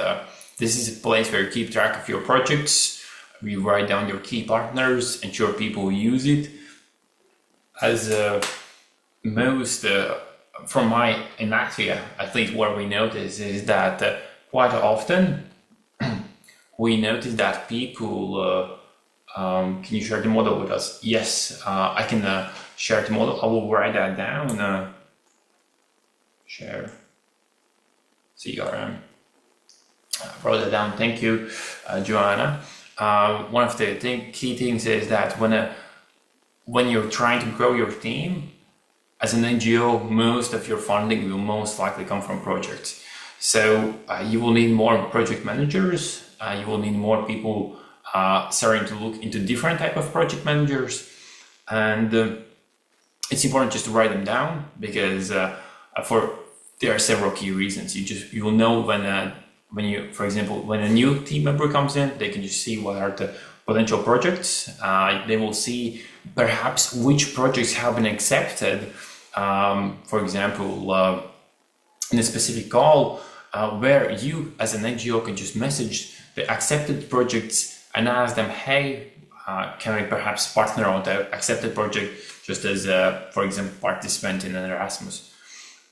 Speaker 1: this is a place where you keep track of your projects, you write down your key partners, ensure people use it. As most, from my in Latvia, at least what we notice is that quite often we notice that people, can you share the model with us? Yes, I can share the model. I will write that down. share CRM. Wrote it down. Thank you, Joanna. One of the key things is that when you're trying to grow your team, as an NGO, most of your funding will most likely come from projects. So you will need more project managers. You will need more people starting to look into different type of project managers. And it's important just to write them down, because there are several key reasons. You will know when you, for example, when a new team member comes in, they can just see what are the potential projects. They will see perhaps which projects have been accepted. For example, in a specific call, where you as an NGO can just message the accepted projects and ask them, hey, can we perhaps partner on the accepted project just as, for example, participant in an Erasmus,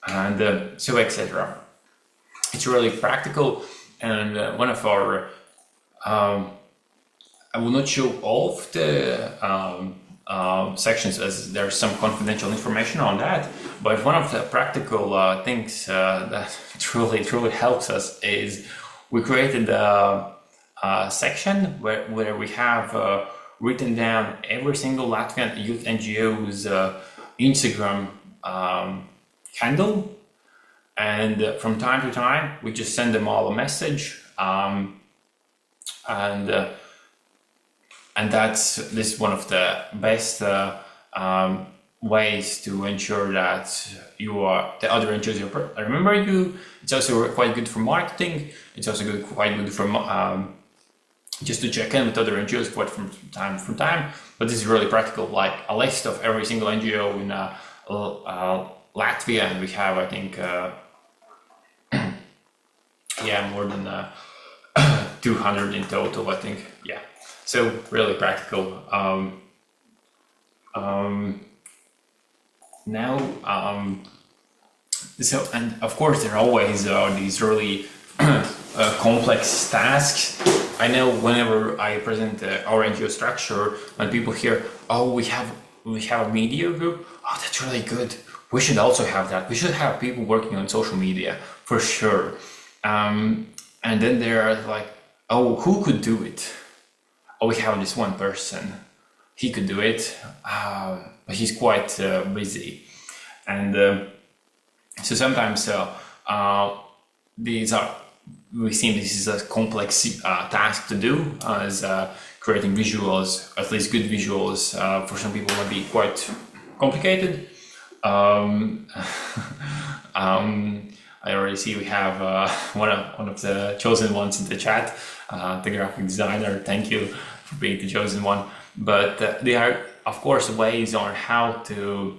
Speaker 1: and so etc. It's really practical, and one of our, I will not show all of the sections, as there's some confidential information on that, but one of the practical things that truly helps us is we created a section where we have written down every single Latvian youth NGO's Instagram handle, and from time to time we just send them all a message, and this is one of the best ways to ensure that the other NGOs remember you. It's also quite good for marketing. It's also quite good for just to check in with other NGOs quite from time to time. But this is really practical, like a list of every single NGO in Latvia, and we have, I think, more than 200 in total, I think. Yeah. So really practical. So, and of course there are always these really complex tasks. I know whenever I present our NGO structure, when people hear, oh, we have a media group, oh, that's really good. We should also have that. We should have people working on social media for sure. And then they're like, oh, who could do it? Oh, we have this one person. He could do it, but he's quite busy. And so sometimes we think this is a complex task to do, as creating visuals, at least good visuals, for some people might be quite complicated. I already see we have one of the chosen ones in the chat, the graphic designer. Thank you for being the chosen one. But there are, of course, ways on how to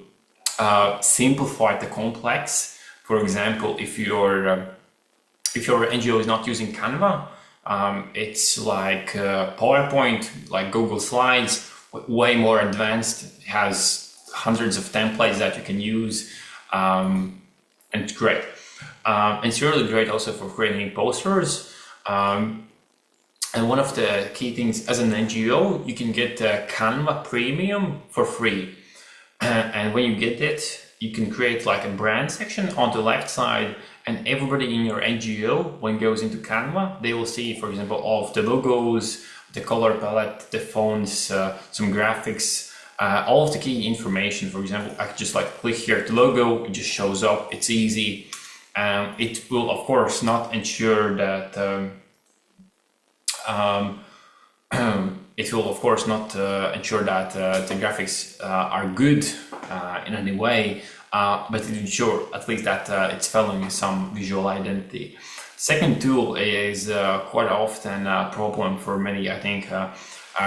Speaker 1: simplify the complex. For example, if your NGO is not using Canva, it's like PowerPoint, like Google Slides, way more advanced. It has hundreds of templates that you can use, and it's great. It's really great also for creating posters. And one of the key things as an NGO, you can get Canva Premium for free. And when you get it, you can create like a brand section on the left side, and everybody in your NGO, when it goes into Canva, they will see, for example, all of the logos, the color palette, the fonts, some graphics, all of the key information. For example, I could just like click here at the logo, it just shows up, it's easy. It will, of course, not ensure that it will, of course, not ensure that the graphics are good in any way, but it ensure at least that it's following some visual identity. Second tool is quite often a problem for many, I think,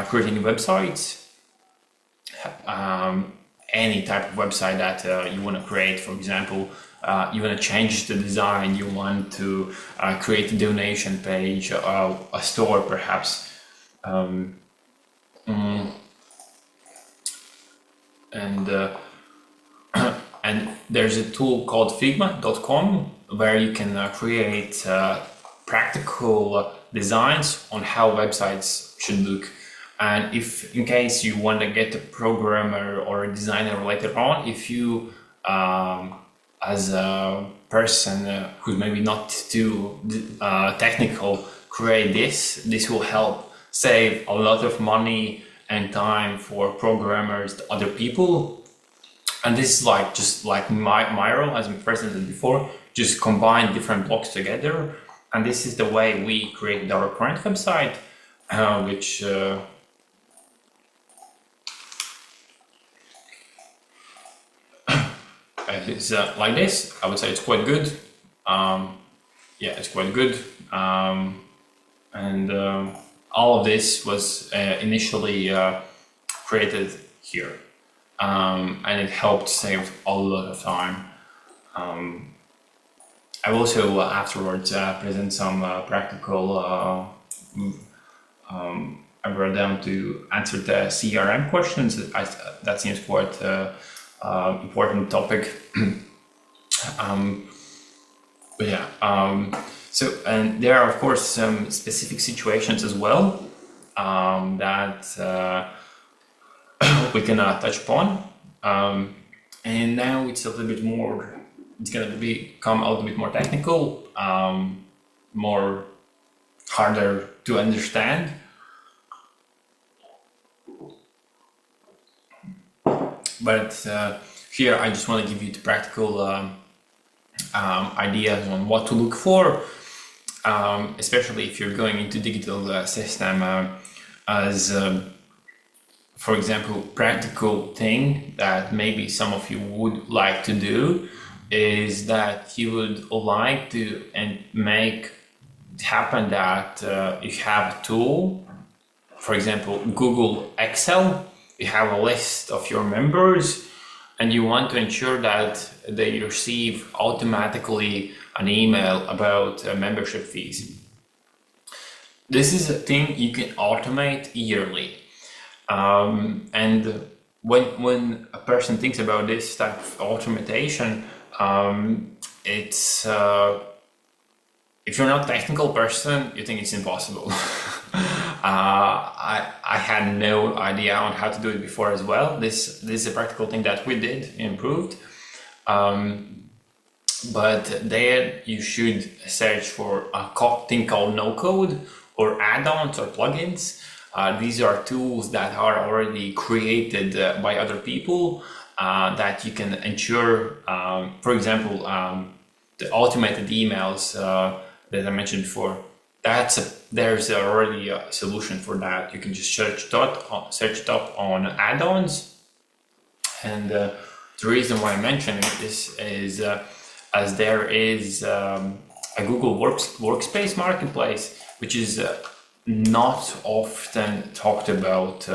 Speaker 1: creating websites. Any type of website that you want to create, for example, you want to change the design, you want to create a donation page, a store perhaps. And there's a tool called figma.com where you can create practical designs on how websites should look. And if in case you want to get a programmer or a designer later on, if you as a person who's maybe not too technical create this will help save a lot of money and time for programmers, other people. And this is like just like Miro, as we presented before, just combine different blocks together. And this is the way we created our current website, which is like this. I would say it's quite good. Yeah, it's quite good. And all of this was initially created here. And it helped save a lot of time. I will also afterwards present some practical I brought them to answer the CRM questions. That seems quite important topic. But yeah, so, and there are of course some specific situations as well that we can touch upon. And now it's a little bit more, it's going to become a little bit more technical, more harder to understand. But here I just want to give you the practical ideas on what to look for, especially if you're going into digital system as for example, practical thing that maybe some of you would like to do is that you would like to make it happen that you have a tool, for example, Google Excel, you have a list of your members and you want to ensure that they receive automatically an email about membership fees. This is a thing you can automate yearly. And when a person thinks about this type of automation, it's if you're not a technical person, you think it's impossible. I had no idea on how to do it before as well. This is a practical thing that we did, improved. But there you should search for a thing called no code or add-ons or plugins. These are tools that are already created by other people that you can ensure, for example, the automated emails that I mentioned before. There's already a solution for that. You can just search it up on add-ons. And the reason why I'm mentioning this is as there is a Google Workspace marketplace, which is not often talked about.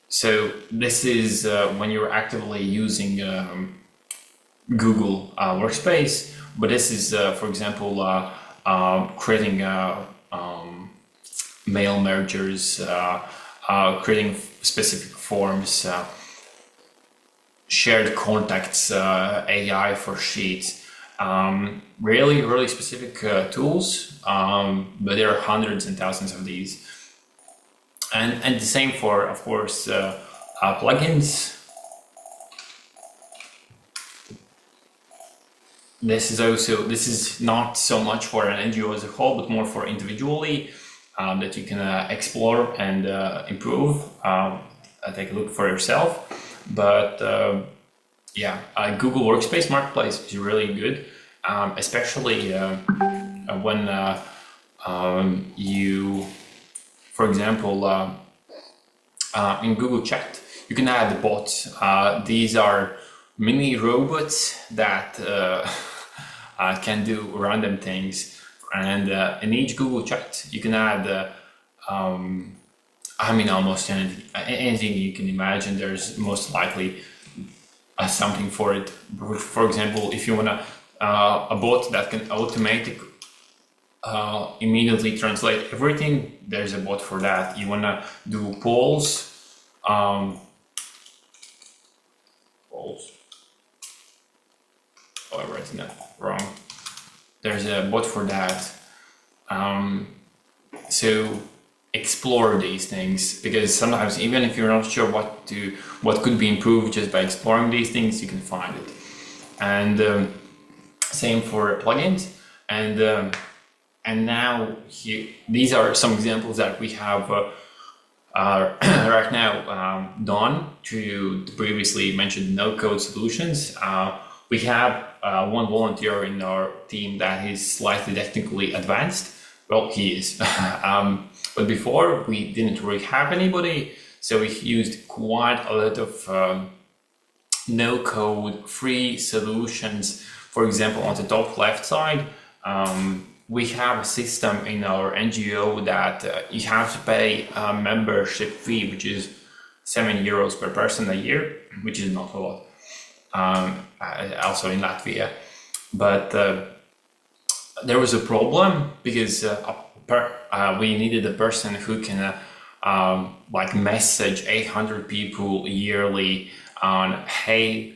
Speaker 1: So this is when you're actively using Google Workspace, but this is, for example, creating mail mergers, creating specific forms, shared contacts, AI for sheets. Really specific tools, but there are hundreds and thousands of these. And the same for, of course, plugins. This is not so much for an NGO as a whole, but more for individually that you can explore and improve. Take a look for yourself. But yeah, Google Workspace Marketplace is really good, especially when you, for example, in Google Chat, you can add bots. These are mini robots that can do random things, and in each Google Chat you can add almost anything you can imagine. There's most likely something for it. For example, if you want a bot that can automatically immediately translate everything, there's a bot for that. You want to do polls, oh, I wrote that wrong. There's a bot for that. So explore these things, because sometimes even if you're not sure what could be improved, just by exploring these things you can find it. And same for plugins. And now these are some examples that we have right now done to the previously mentioned no-code solutions. We have one volunteer in our team that is slightly technically advanced. Well, he is. But before, we didn't really have anybody, so we used quite a lot of no-code free solutions. For example, on the top left side, we have a system in our NGO that you have to pay a membership fee, which is €7 per person a year, which is not a lot. Also in Latvia, but there was a problem because we needed a person who can like message 800 people yearly on, hey,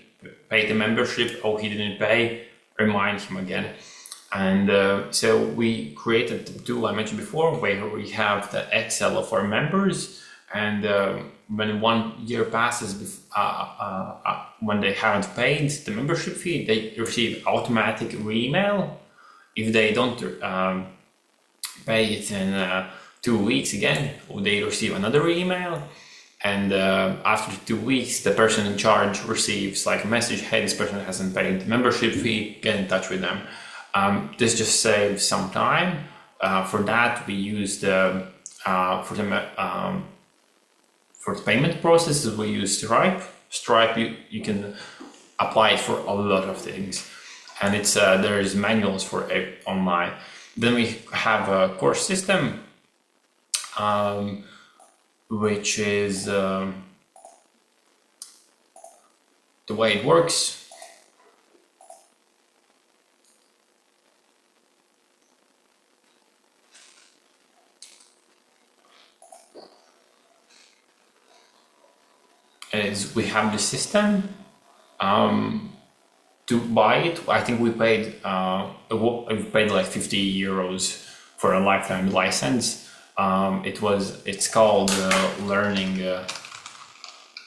Speaker 1: pay the membership, oh, he didn't pay, remind him again. And so we created the tool I mentioned before, where we have the Excel of our members, and when 1 year passes, when they haven't paid the membership fee, they receive automatic email. If they don't pay it in 2 weeks again, they receive another email. And after 2 weeks, the person in charge receives like a message, hey, this person hasn't paid the membership fee, get in touch with them. This just saves some time. For that, we used for the payment processes, we use Stripe. Stripe, you can apply it for a lot of things, and it's there is manuals for it online. Then we have a course system, which is the way it works. Is we have the system. To buy it, I think we paid like €50 for a lifetime license. It's called Learning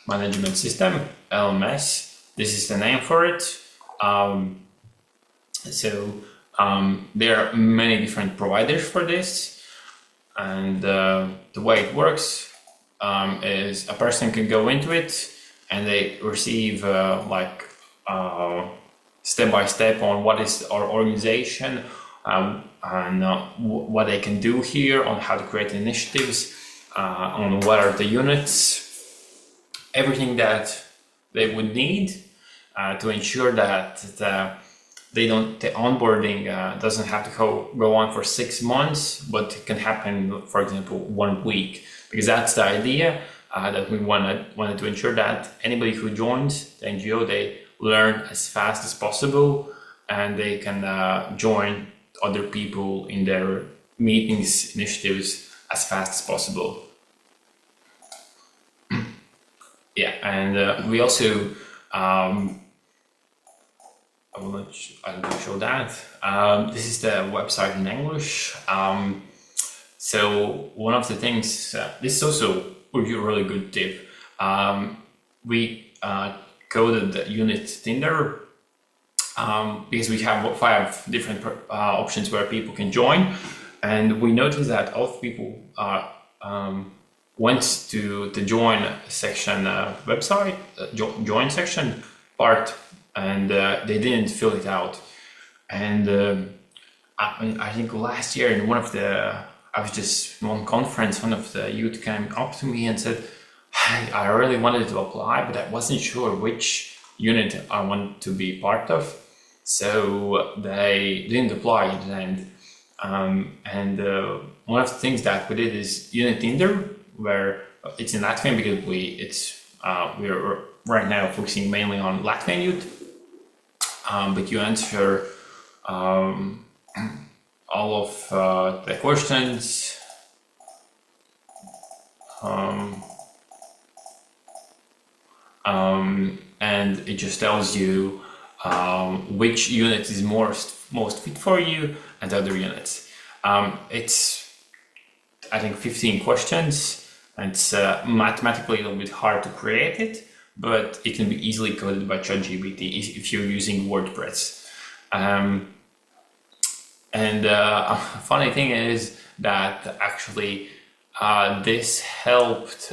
Speaker 1: Management System, LMS. This is the name for it. There are many different providers for this, and the way it works is a person can go into it and they receive step by step on what is our organization, and what they can do here, on how to create initiatives, on what are the units, everything that they would need to ensure that the onboarding doesnned have to go on for 6 months, but it can happen, for example, 1 week, because that's the idea, that we wanted to ensure that anybody who joins the NGO, they learn as fast as possible, and they can join other people in their meetings, initiatives as fast as possible. Yeah, and we also I will show that. This is the website in English. So one of the things, this is also a really good tip. We coded the unit Tinder because we have 5 different options where people can join, and we noticed that all people went to the join section website, join section part, and they didn't fill it out. And I think last year in I was just in one conference, one of the youth came up to me and said, hey, I really wanted to apply, but I wasn't sure which unit I want to be part of. So they didn't apply in the end. And one of the things that we did is unit Tinder, where it's in Latvian, because we're right now focusing mainly on Latvian youth. But you answer all of the questions, and it just tells you which unit is most fit for you and other units. I think 15 questions. It's mathematically a little bit hard to create it, but it can be easily coded by ChatGPT if you're using WordPress. And a funny thing is that actually this helped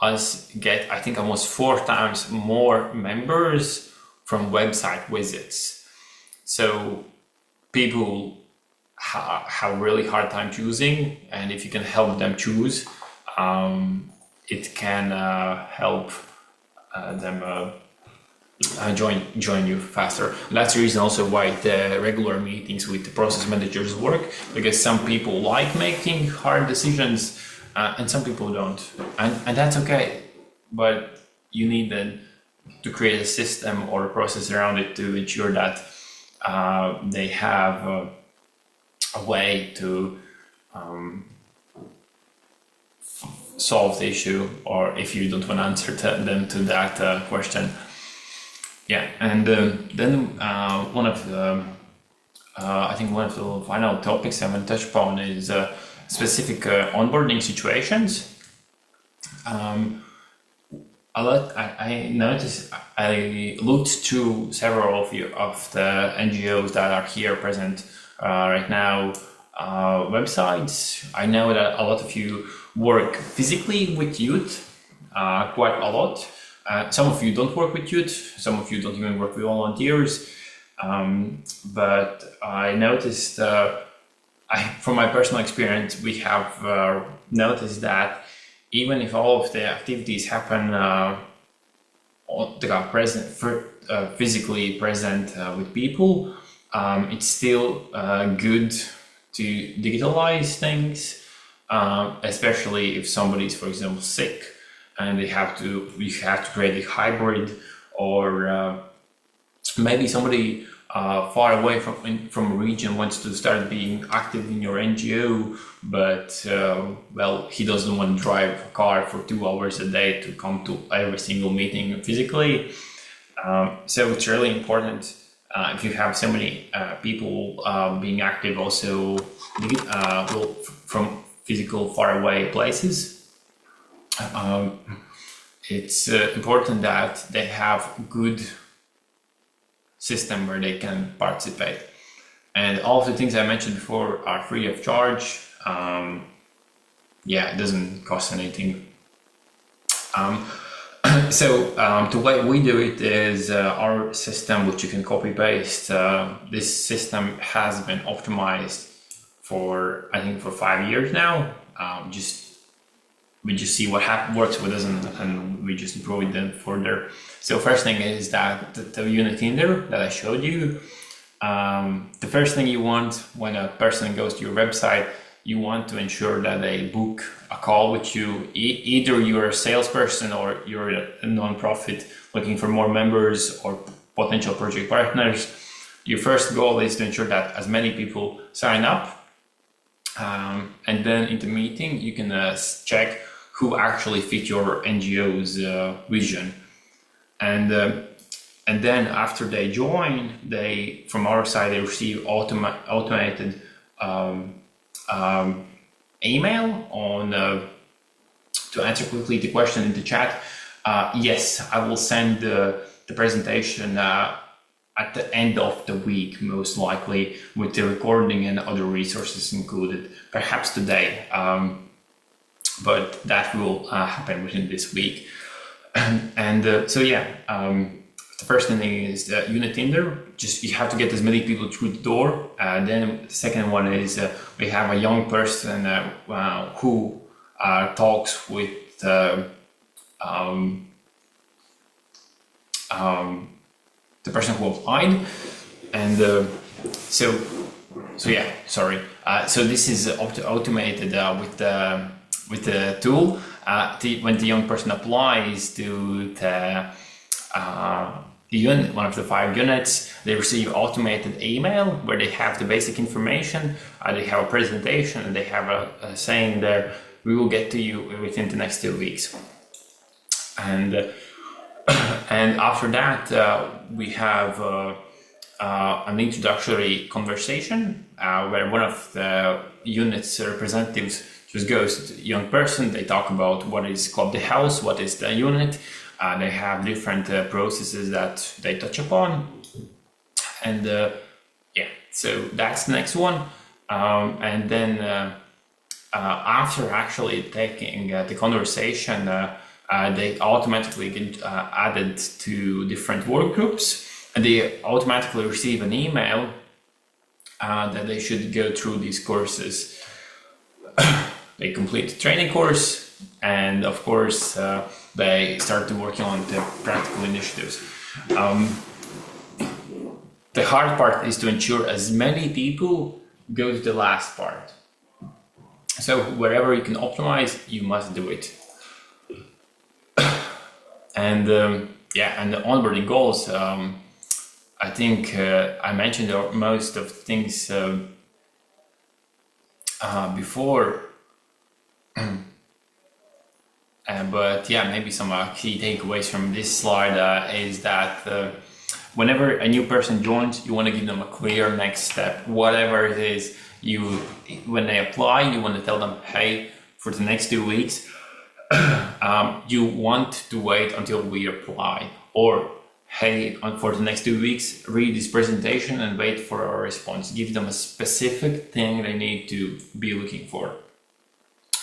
Speaker 1: us get, I think, almost 4 times more members from website visits. So people have really hard time choosing, and if you can help them choose, it can help them join you faster. And that's the reason also why the regular meetings with the process managers work, because some people like making hard decisions and some people don't, and that's okay, but you need then to create a system or a process around it to ensure that they have a way to solve the issue, or if you don't want to answer them to that question. Yeah, and then one of the I think one of the final topics I want to touch upon is specific onboarding situations. I noticed, I looked through several of the NGOs that are here present right now websites. I know that a lot of you work physically with youth, quite a lot. Some of you don't work with youth, some of you don't even work with volunteers. But I noticed, from my personal experience, we have noticed that even if all of the activities happen physically present with people, it's still good to digitalize things, especially if somebody's, for example, sick and you have to create a hybrid, or maybe somebody far away from a region wants to start being active in your NGO, but well, he doesn't want to drive a car for 2 hours a day to come to every single meeting physically. So it's really important if you have so many people being active also from physical far away places. It's important that they have good system where they can participate, and all of the things I mentioned before are free of charge. Yeah, it doesn't cost anything. So the way we do it is our system, which you can copy paste. This system has been optimized for, I think, for 5 years now. We just see what works, what doesn't, and we just improve it then further. So first thing is that the unit in there that I showed you, the first thing you want when a person goes to your website, you want to ensure that they book a call with you. Either you're a salesperson or you're a non-profit looking for more members or potential project partners. Your first goal is to ensure that as many people sign up, and then in the meeting you can check who actually fit your NGO's vision, and then after they join, from our side they receive automated email on to answer quickly the question in the chat. Yes, I will send the presentation at the end of the week, most likely, with the recording and other resources included, perhaps today. But that will happen within this week. So yeah, the first thing is the unit in there. Just you have to get as many people through the door. Then the second one is we have a young person who talks with the person who applied, and so yeah, sorry. So this is automated with the tool. When the young person applies to the unit, one of the 5 units, they receive automated email where they have the basic information, they have a presentation, and they have a saying there, we will get to you within the next 2 weeks. And after that, we have an introductory conversation where one of the unit's representatives just goes to the young person. They talk about what is Club the House, what is the unit. They have different processes that they touch upon. And yeah, so that's the next one. And then after actually taking the conversation, they automatically get added to different work groups, and they automatically receive an email that they should go through these courses. They complete the training course, and of course they start to working on the practical initiatives. The hard part is to ensure as many people go to the last part. So wherever you can optimize, you must do it. And yeah, and the onboarding goals, I think I mentioned most of the things before, but yeah, maybe some key takeaways from this slide is that whenever a new person joins, you want to give them a clear next step, whatever it is. When they apply, you want to tell them, hey, for the next 2 weeks, you want to wait until we apply, or hey, for the next 2 weeks, read this presentation and wait for our response. Give them a specific thing they need to be looking for.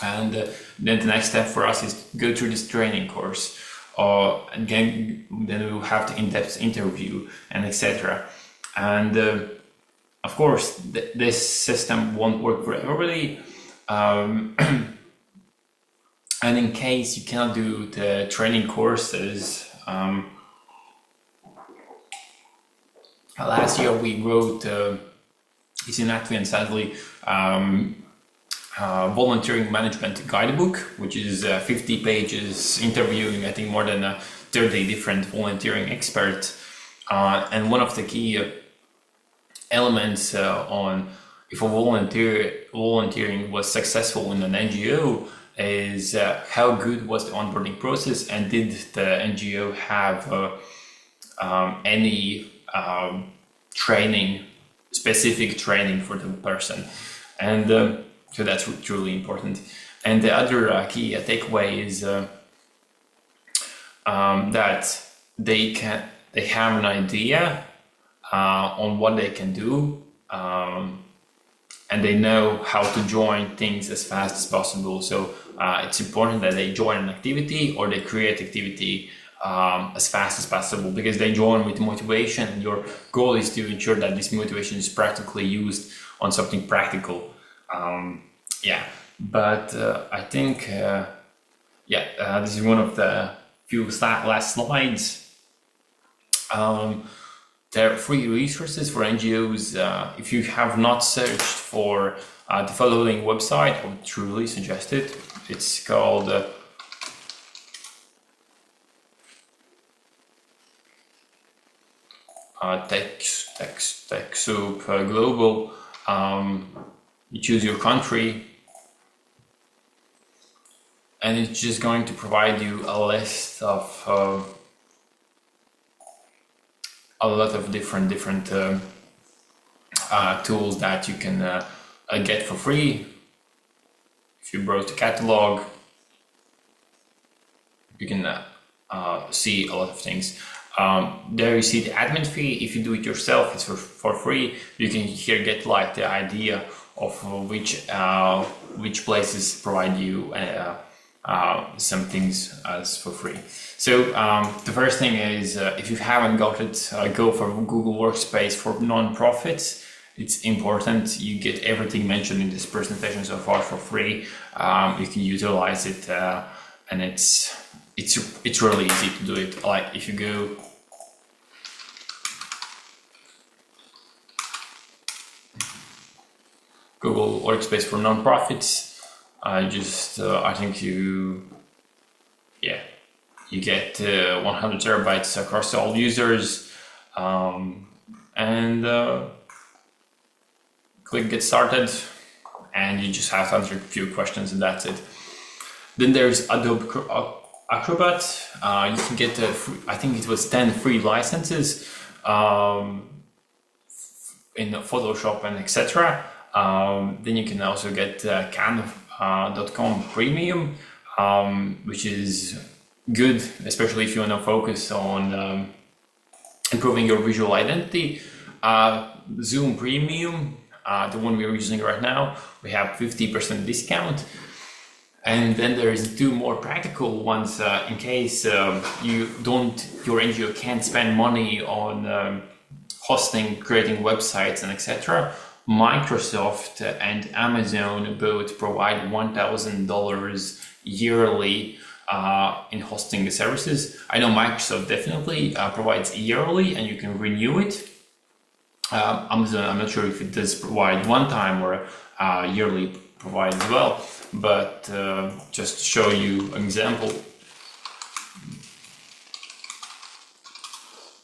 Speaker 1: And then the next step for us is go through this training course. Again, then we will have the in-depth interview and etc. And of course, this system won't work for everybody. And in case you cannot do the training courses, last year we wrote, it's in Latvian sadly, volunteering management guidebook, which is 50 pages interviewing, I think, more than 30 different volunteering experts. And one of the key elements on if a volunteering was successful in an NGO is how good was the onboarding process, and did the NGO have any specific training for the person. And so that's truly important. And the other key takeaway is that they have an idea on what they can do, and they know how to join things as fast as possible. So it's important that they join an activity or they create activity as fast as possible, because they join with motivation, and your goal is to ensure that this motivation is practically used on something practical. Yeah, but I think this is one of the few last slides. There are free resources for NGOs. If you have not searched for the following website, I would truly suggest it. It's called TechSoup Global. You choose your country, and it's just going to provide you a list of a lot of different tools that you can get for free. If you browse the catalog, you can see a lot of things. There you see the admin fee. If you do it yourself, it's for free. You can here get like the idea of which places provide you some things as for free. So the first thing is, if you haven't got it, go for Google Workspace for non-profits. It's important. You get everything mentioned in this presentation so far for free. You can utilize it, and it's really easy to do it. Like if you go Google Workspace for non-profits, I think you get 100 terabytes across all users, and click get started, and you just have to answer a few questions, and that's it. Then there's Adobe Acrobat. You can get I think it was 10 free licenses in Photoshop and etc. Then you can also get Canva .com Premium, which is good, especially if you want to focus on improving your visual identity. Zoom Premium, the one we're using right now, we have 50% discount. And then there's two more practical ones in case your NGO can't spend money on hosting, creating websites, and etc. Microsoft and Amazon both provide $1,000 yearly in hosting the services. I know Microsoft definitely provides yearly, and you can renew it. Amazon, I'm not sure if it does provide one time or yearly provide as well, but just to show you an example,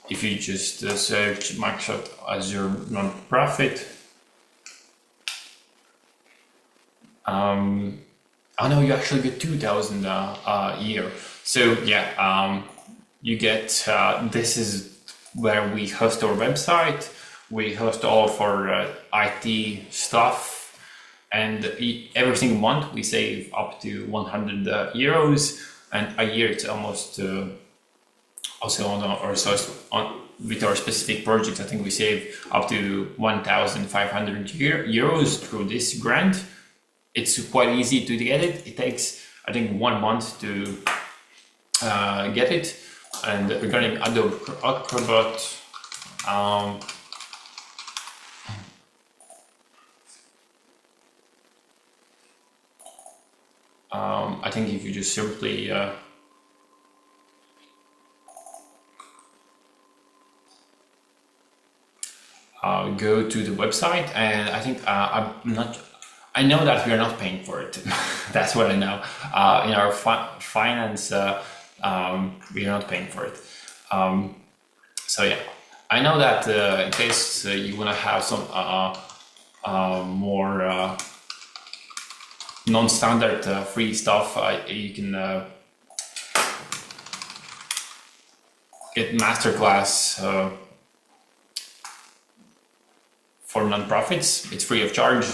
Speaker 1: if you just search Microsoft Azure nonprofit, I know you actually get 2,000 a year. So yeah, you get, this is where we host our website, we host all of our IT stuff, and every single month we save up to 100 euros, and a year it's almost, also on our with our specific projects, I think we save up to 1,500 euros through this grant. It's quite easy to get it. It takes, I think, 1 month to get it. And regarding Adobe Acrobat, I think if you just simply go to the website, and I think I know that we are not paying for it. That's what I know. In our finance, we are not paying for it. So yeah, I know that in case you want to have some more non-standard free stuff, you can get masterclass for nonprofits. It's free of charge.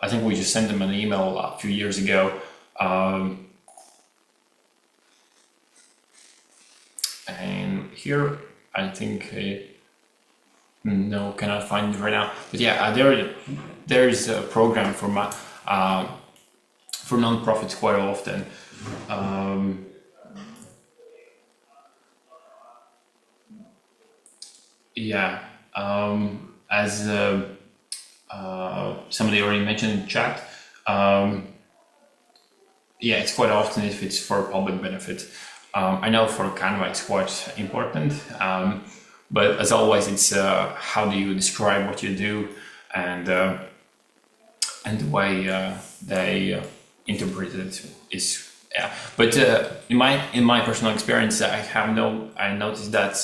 Speaker 1: I think we just sent them an email a few years ago. And here, I think, no, cannot find it right now. But yeah, there is a program for nonprofits quite often. Yeah, as somebody already mentioned in chat, yeah, it's quite often if it's for public benefit. I know for Canva it's quite important, but as always, it's how do you describe what you do, and the way they interpret it is, yeah. But in my personal experience, I noticed that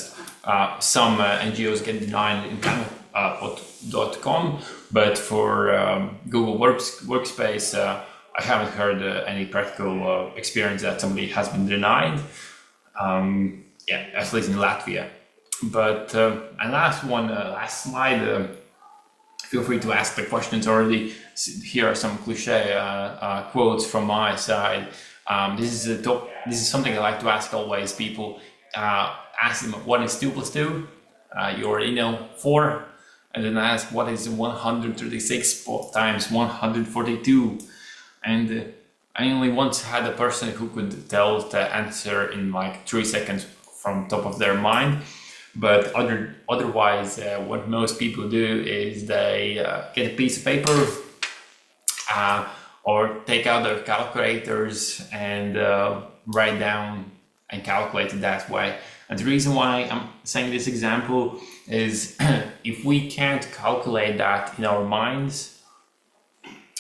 Speaker 1: some NGOs get denied in Canva.com, but for Google Workspace, I haven't heard any practical experience that somebody has been denied. Yeah, at least in Latvia. But and last slide. Feel free to ask the questions already. Here are some cliche quotes from my side. This is something I like to ask always. People ask them what is 2 + 2. You already know 4, and then ask what is 136 times 142. And I only once had a person who could tell the answer in like 3 seconds from top of their mind. But otherwise, what most people do is they get a piece of paper or take out their calculators and write down and calculate it that way. And the reason why I'm saying this example is if we can't calculate that in our minds,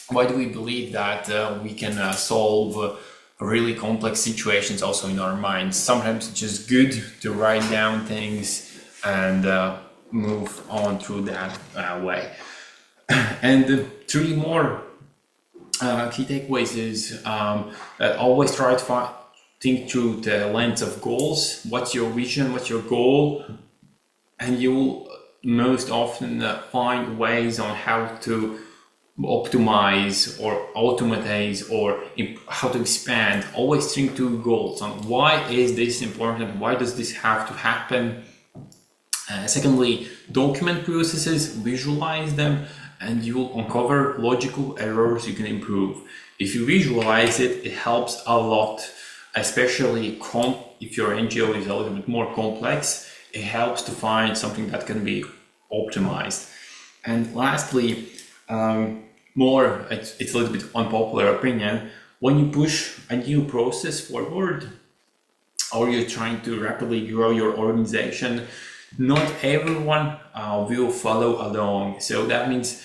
Speaker 1: why do we believe that we can solve really complex situations also in our minds? Sometimes it's just good to write down things and move on through that way. And 3 more key takeaways is that always try to think through the lens of goals. What's your vision? What's your goal? And you will most often find ways on how to optimize or automatize or how to expand, always think to goals on why is this important, why does this have to happen. Secondly, document processes, visualize them, and you will uncover logical errors you can improve. If you visualize it, it helps a lot, especially if your NGO is a little bit more complex. It helps to find something that can be optimized. And lastly, it's a little bit unpopular opinion, when you push a new process forward or you're trying to rapidly grow your organization, not everyone will follow along. So that means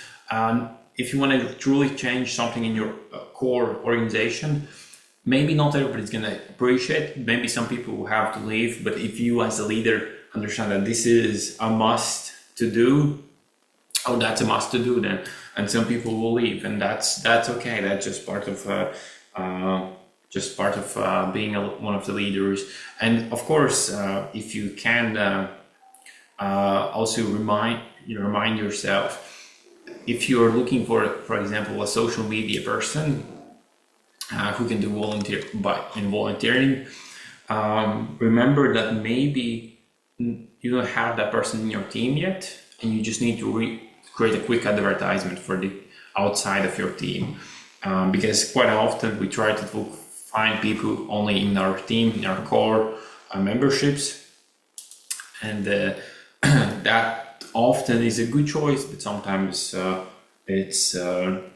Speaker 1: if you want to truly change something in your core organization, maybe not everybody's going to appreciate it. Maybe some people will have to leave, but if you as a leader understand that this is a must to do, oh, that's a must to do then, and some people will leave, and that's okay. That's just part of being one of the leaders. And of course, if you can also remind yourself, if you're looking for example, a social media person who can do volunteering, remember that maybe you don't have that person in your team yet, and you just need to create a quick advertisement for the outside of your team, because quite often we try to find people only in our team, in our core memberships, and that often is a good choice, but sometimes it's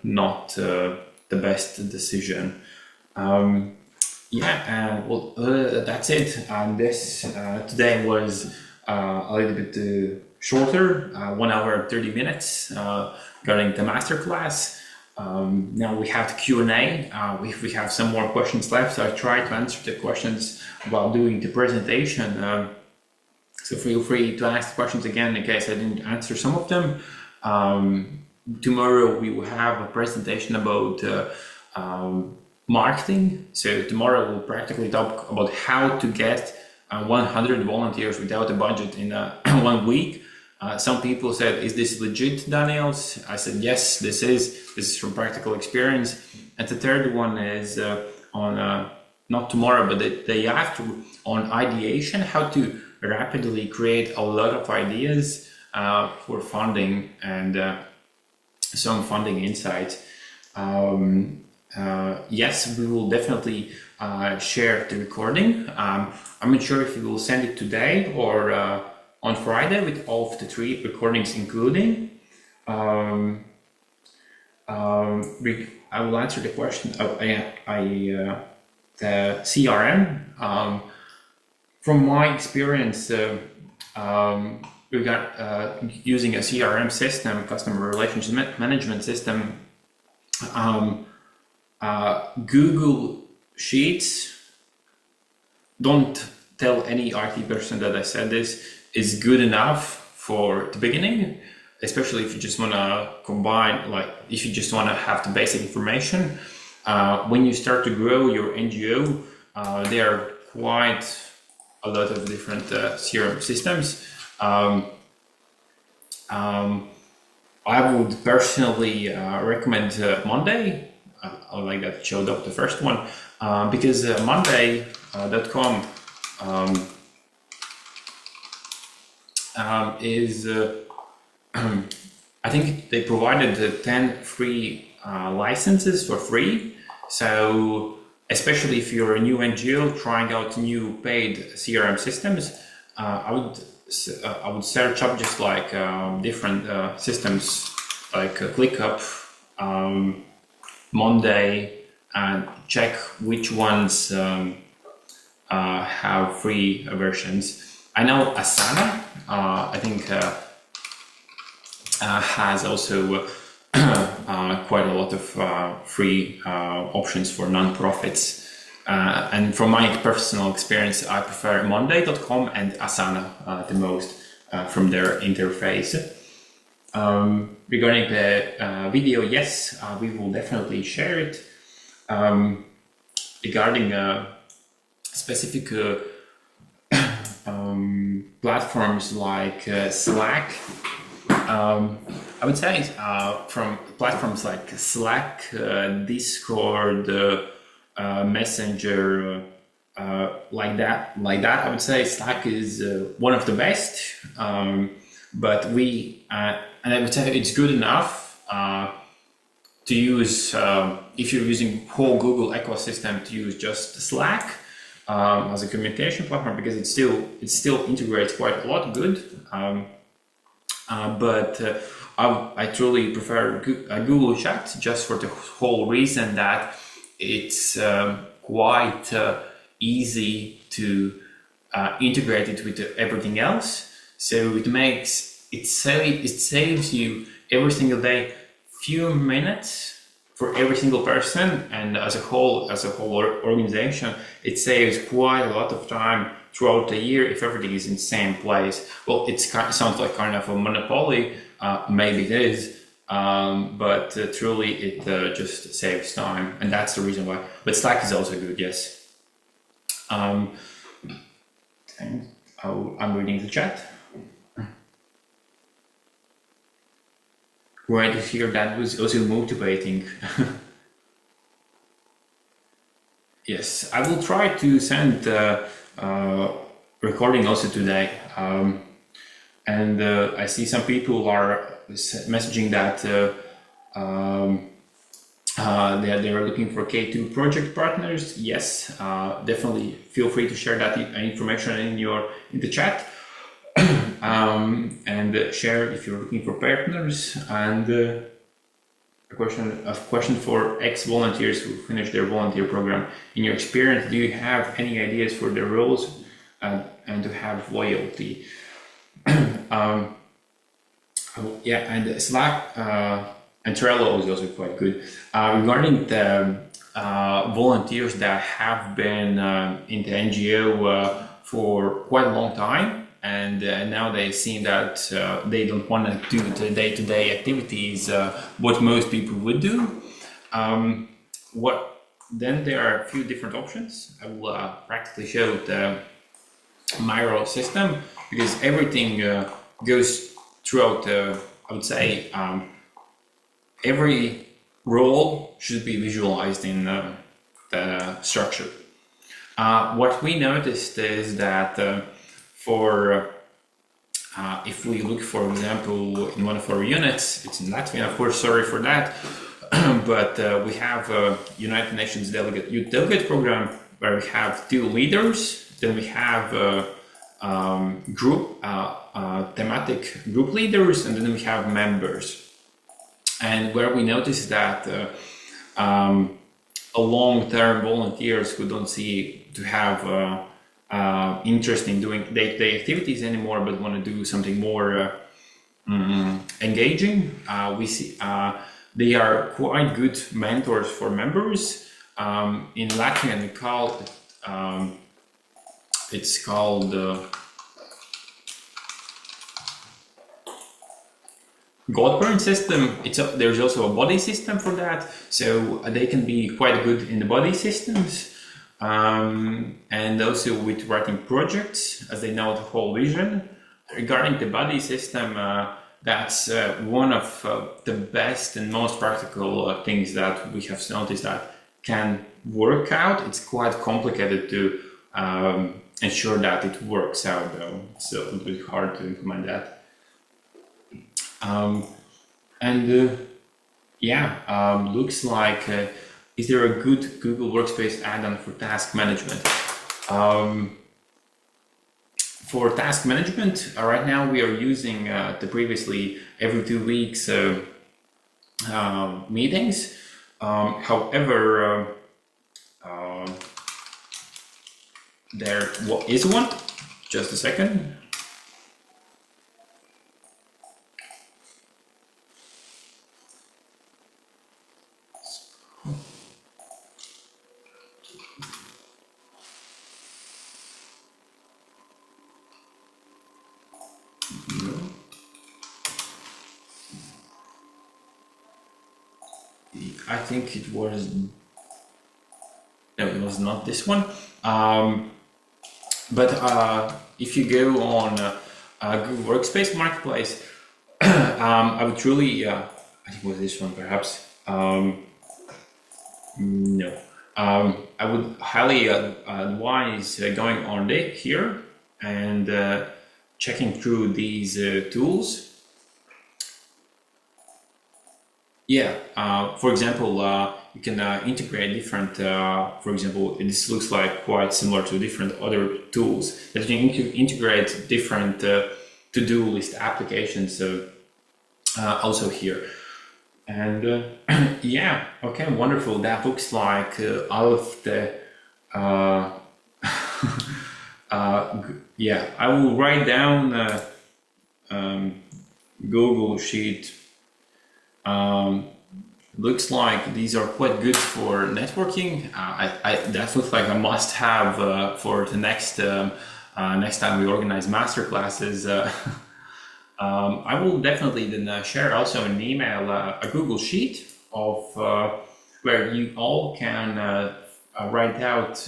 Speaker 1: not the best decision. That's it. And this today was a little bit shorter, 1 hour and 30 minutes regarding the masterclass. Now we have the Q&A. We have some more questions left, so I try to answer the questions while doing the presentation. So feel free to ask questions again in case I didn't answer some of them. Tomorrow we will have a presentation about marketing. So tomorrow we'll practically talk about how to get 100 volunteers without a budget in 1 week. Some people said, is this legit, Dāniels? I said, yes, this is from practical experience. And the third one is on, not tomorrow, but the day after, on ideation, how to rapidly create a lot of ideas for funding and some funding insights. Yes, we will definitely share the recording. I'm not sure if we will send it today or on Friday with all of the 3 recordings including. I will answer the question. The CRM. From my experience, we got using a CRM system, customer relationship management system. Google Sheets, don't tell any IT person that I said this, is good enough for the beginning, especially if you just want to combine, like if you just want to have the basic information. When you start to grow your NGO, there are quite a lot of different CRM systems. I would personally recommend Monday. I like that it showed up the first one, because Monday.com is, I think they provided 10 free licenses for free. So especially if you're a new NGO trying out new paid CRM systems, I would search up just like different systems like ClickUp, Monday, and check which ones have free versions. I know Asana, I think has also quite a lot of free options for non-profits. And from my personal experience, I prefer Monday.com and Asana the most from their interface. Regarding the video, yes, we will definitely share it. Regarding specific platforms like Slack, I would say from platforms like Slack, Discord, Messenger, like that. I would say Slack is one of the best. But and I would say it's good enough to use if you're using whole Google ecosystem, to use just Slack as a communication platform, because it still integrates quite a lot good. But I truly prefer Google Chat, just for the whole reason that it's quite easy to integrate it with everything else. So it saves you every single day few minutes for every single person, and as a whole organization, it saves quite a lot of time throughout the year if everything is in the same place. Well, it sounds like kind of a monopoly, maybe it is, but truly it just saves time, and that's the reason why. But Slack is also good, yes. I'm reading the chat. Right here, that was also motivating. Yes, I will try to send recording also today. And I see some people are messaging that they are looking for K2 project partners. Yes, definitely feel free to share that information in the chat. And share if you're looking for partners. And a question for ex-volunteers who finished their volunteer program. In your experience, do you have any ideas for their roles and to have loyalty? Yeah, and Slack and Trello is also quite good. Regarding the volunteers that have been in the NGO for quite a long time, and now they see that they don't want to do the day-to-day activities, what most people would do. Then there are a few different options. I will practically show the Miro system, because everything goes throughout, I would say, every role should be visualized in the structure. What we noticed is that if we look, for example, in one of our units, it's in Latvia, of course, sorry for that, but we have a United Nations Youth Delegate Program, where we have 2 leaders, then we have thematic group leaders, and then we have members. And where we notice that long-term volunteers who don't see to have interest in doing day-to-day activities anymore, but want to do something more engaging, we see they are quite good mentors for members. In Latvian, we call it's called Godburn system. There's also a body system for that, so they can be quite good in the body systems. And also with writing projects, as they know the whole vision. Regarding the buddy system, that's one of the best and most practical things that we have noticed that can work out. It's quite complicated to ensure that it works out, though. It's a little bit hard to implement that. Looks like is there a good Google Workspace add-on for task management? For task management, right now we are using the previously every 2 weeks meetings. However, there is one. Just a second. I think it was, no, it was not this one. But if you go on Google Workspace Marketplace, I would really, I think it was this one perhaps. No. I would highly advise going on it here and checking through these tools. Yeah, for example, you can integrate different, for example, this looks like quite similar to different other tools that you can integrate different to-do list applications also here. And yeah, okay, wonderful. That looks like all of the, yeah, I will write down Google Sheet. Looks like these are quite good for networking. That looks like a must-have for the next next time we organize master classes. I will definitely then share also an email, a Google Sheet of where you all can write out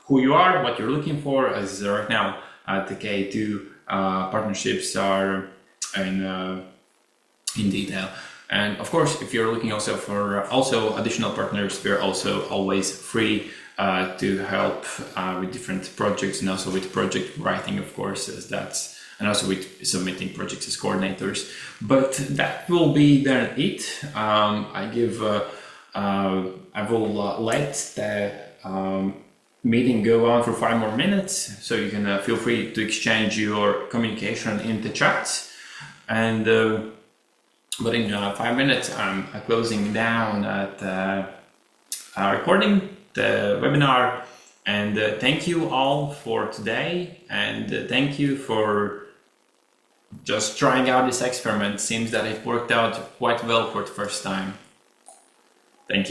Speaker 1: who you are, what you're looking for, as right now the K2 partnerships are in detail. And of course, if you're looking also for also additional partners, we're also always free to help with different projects and also with project writing, of course, as that's, and also with submitting projects as coordinators. But that will be then it. I will let the meeting go on for 5 more minutes, so you can feel free to exchange your communication in the chat. And but in 5 minutes, I'm closing down the recording, the webinar. And thank you all for today. And thank you for just trying out this experiment. Seems that it worked out quite well for the first time.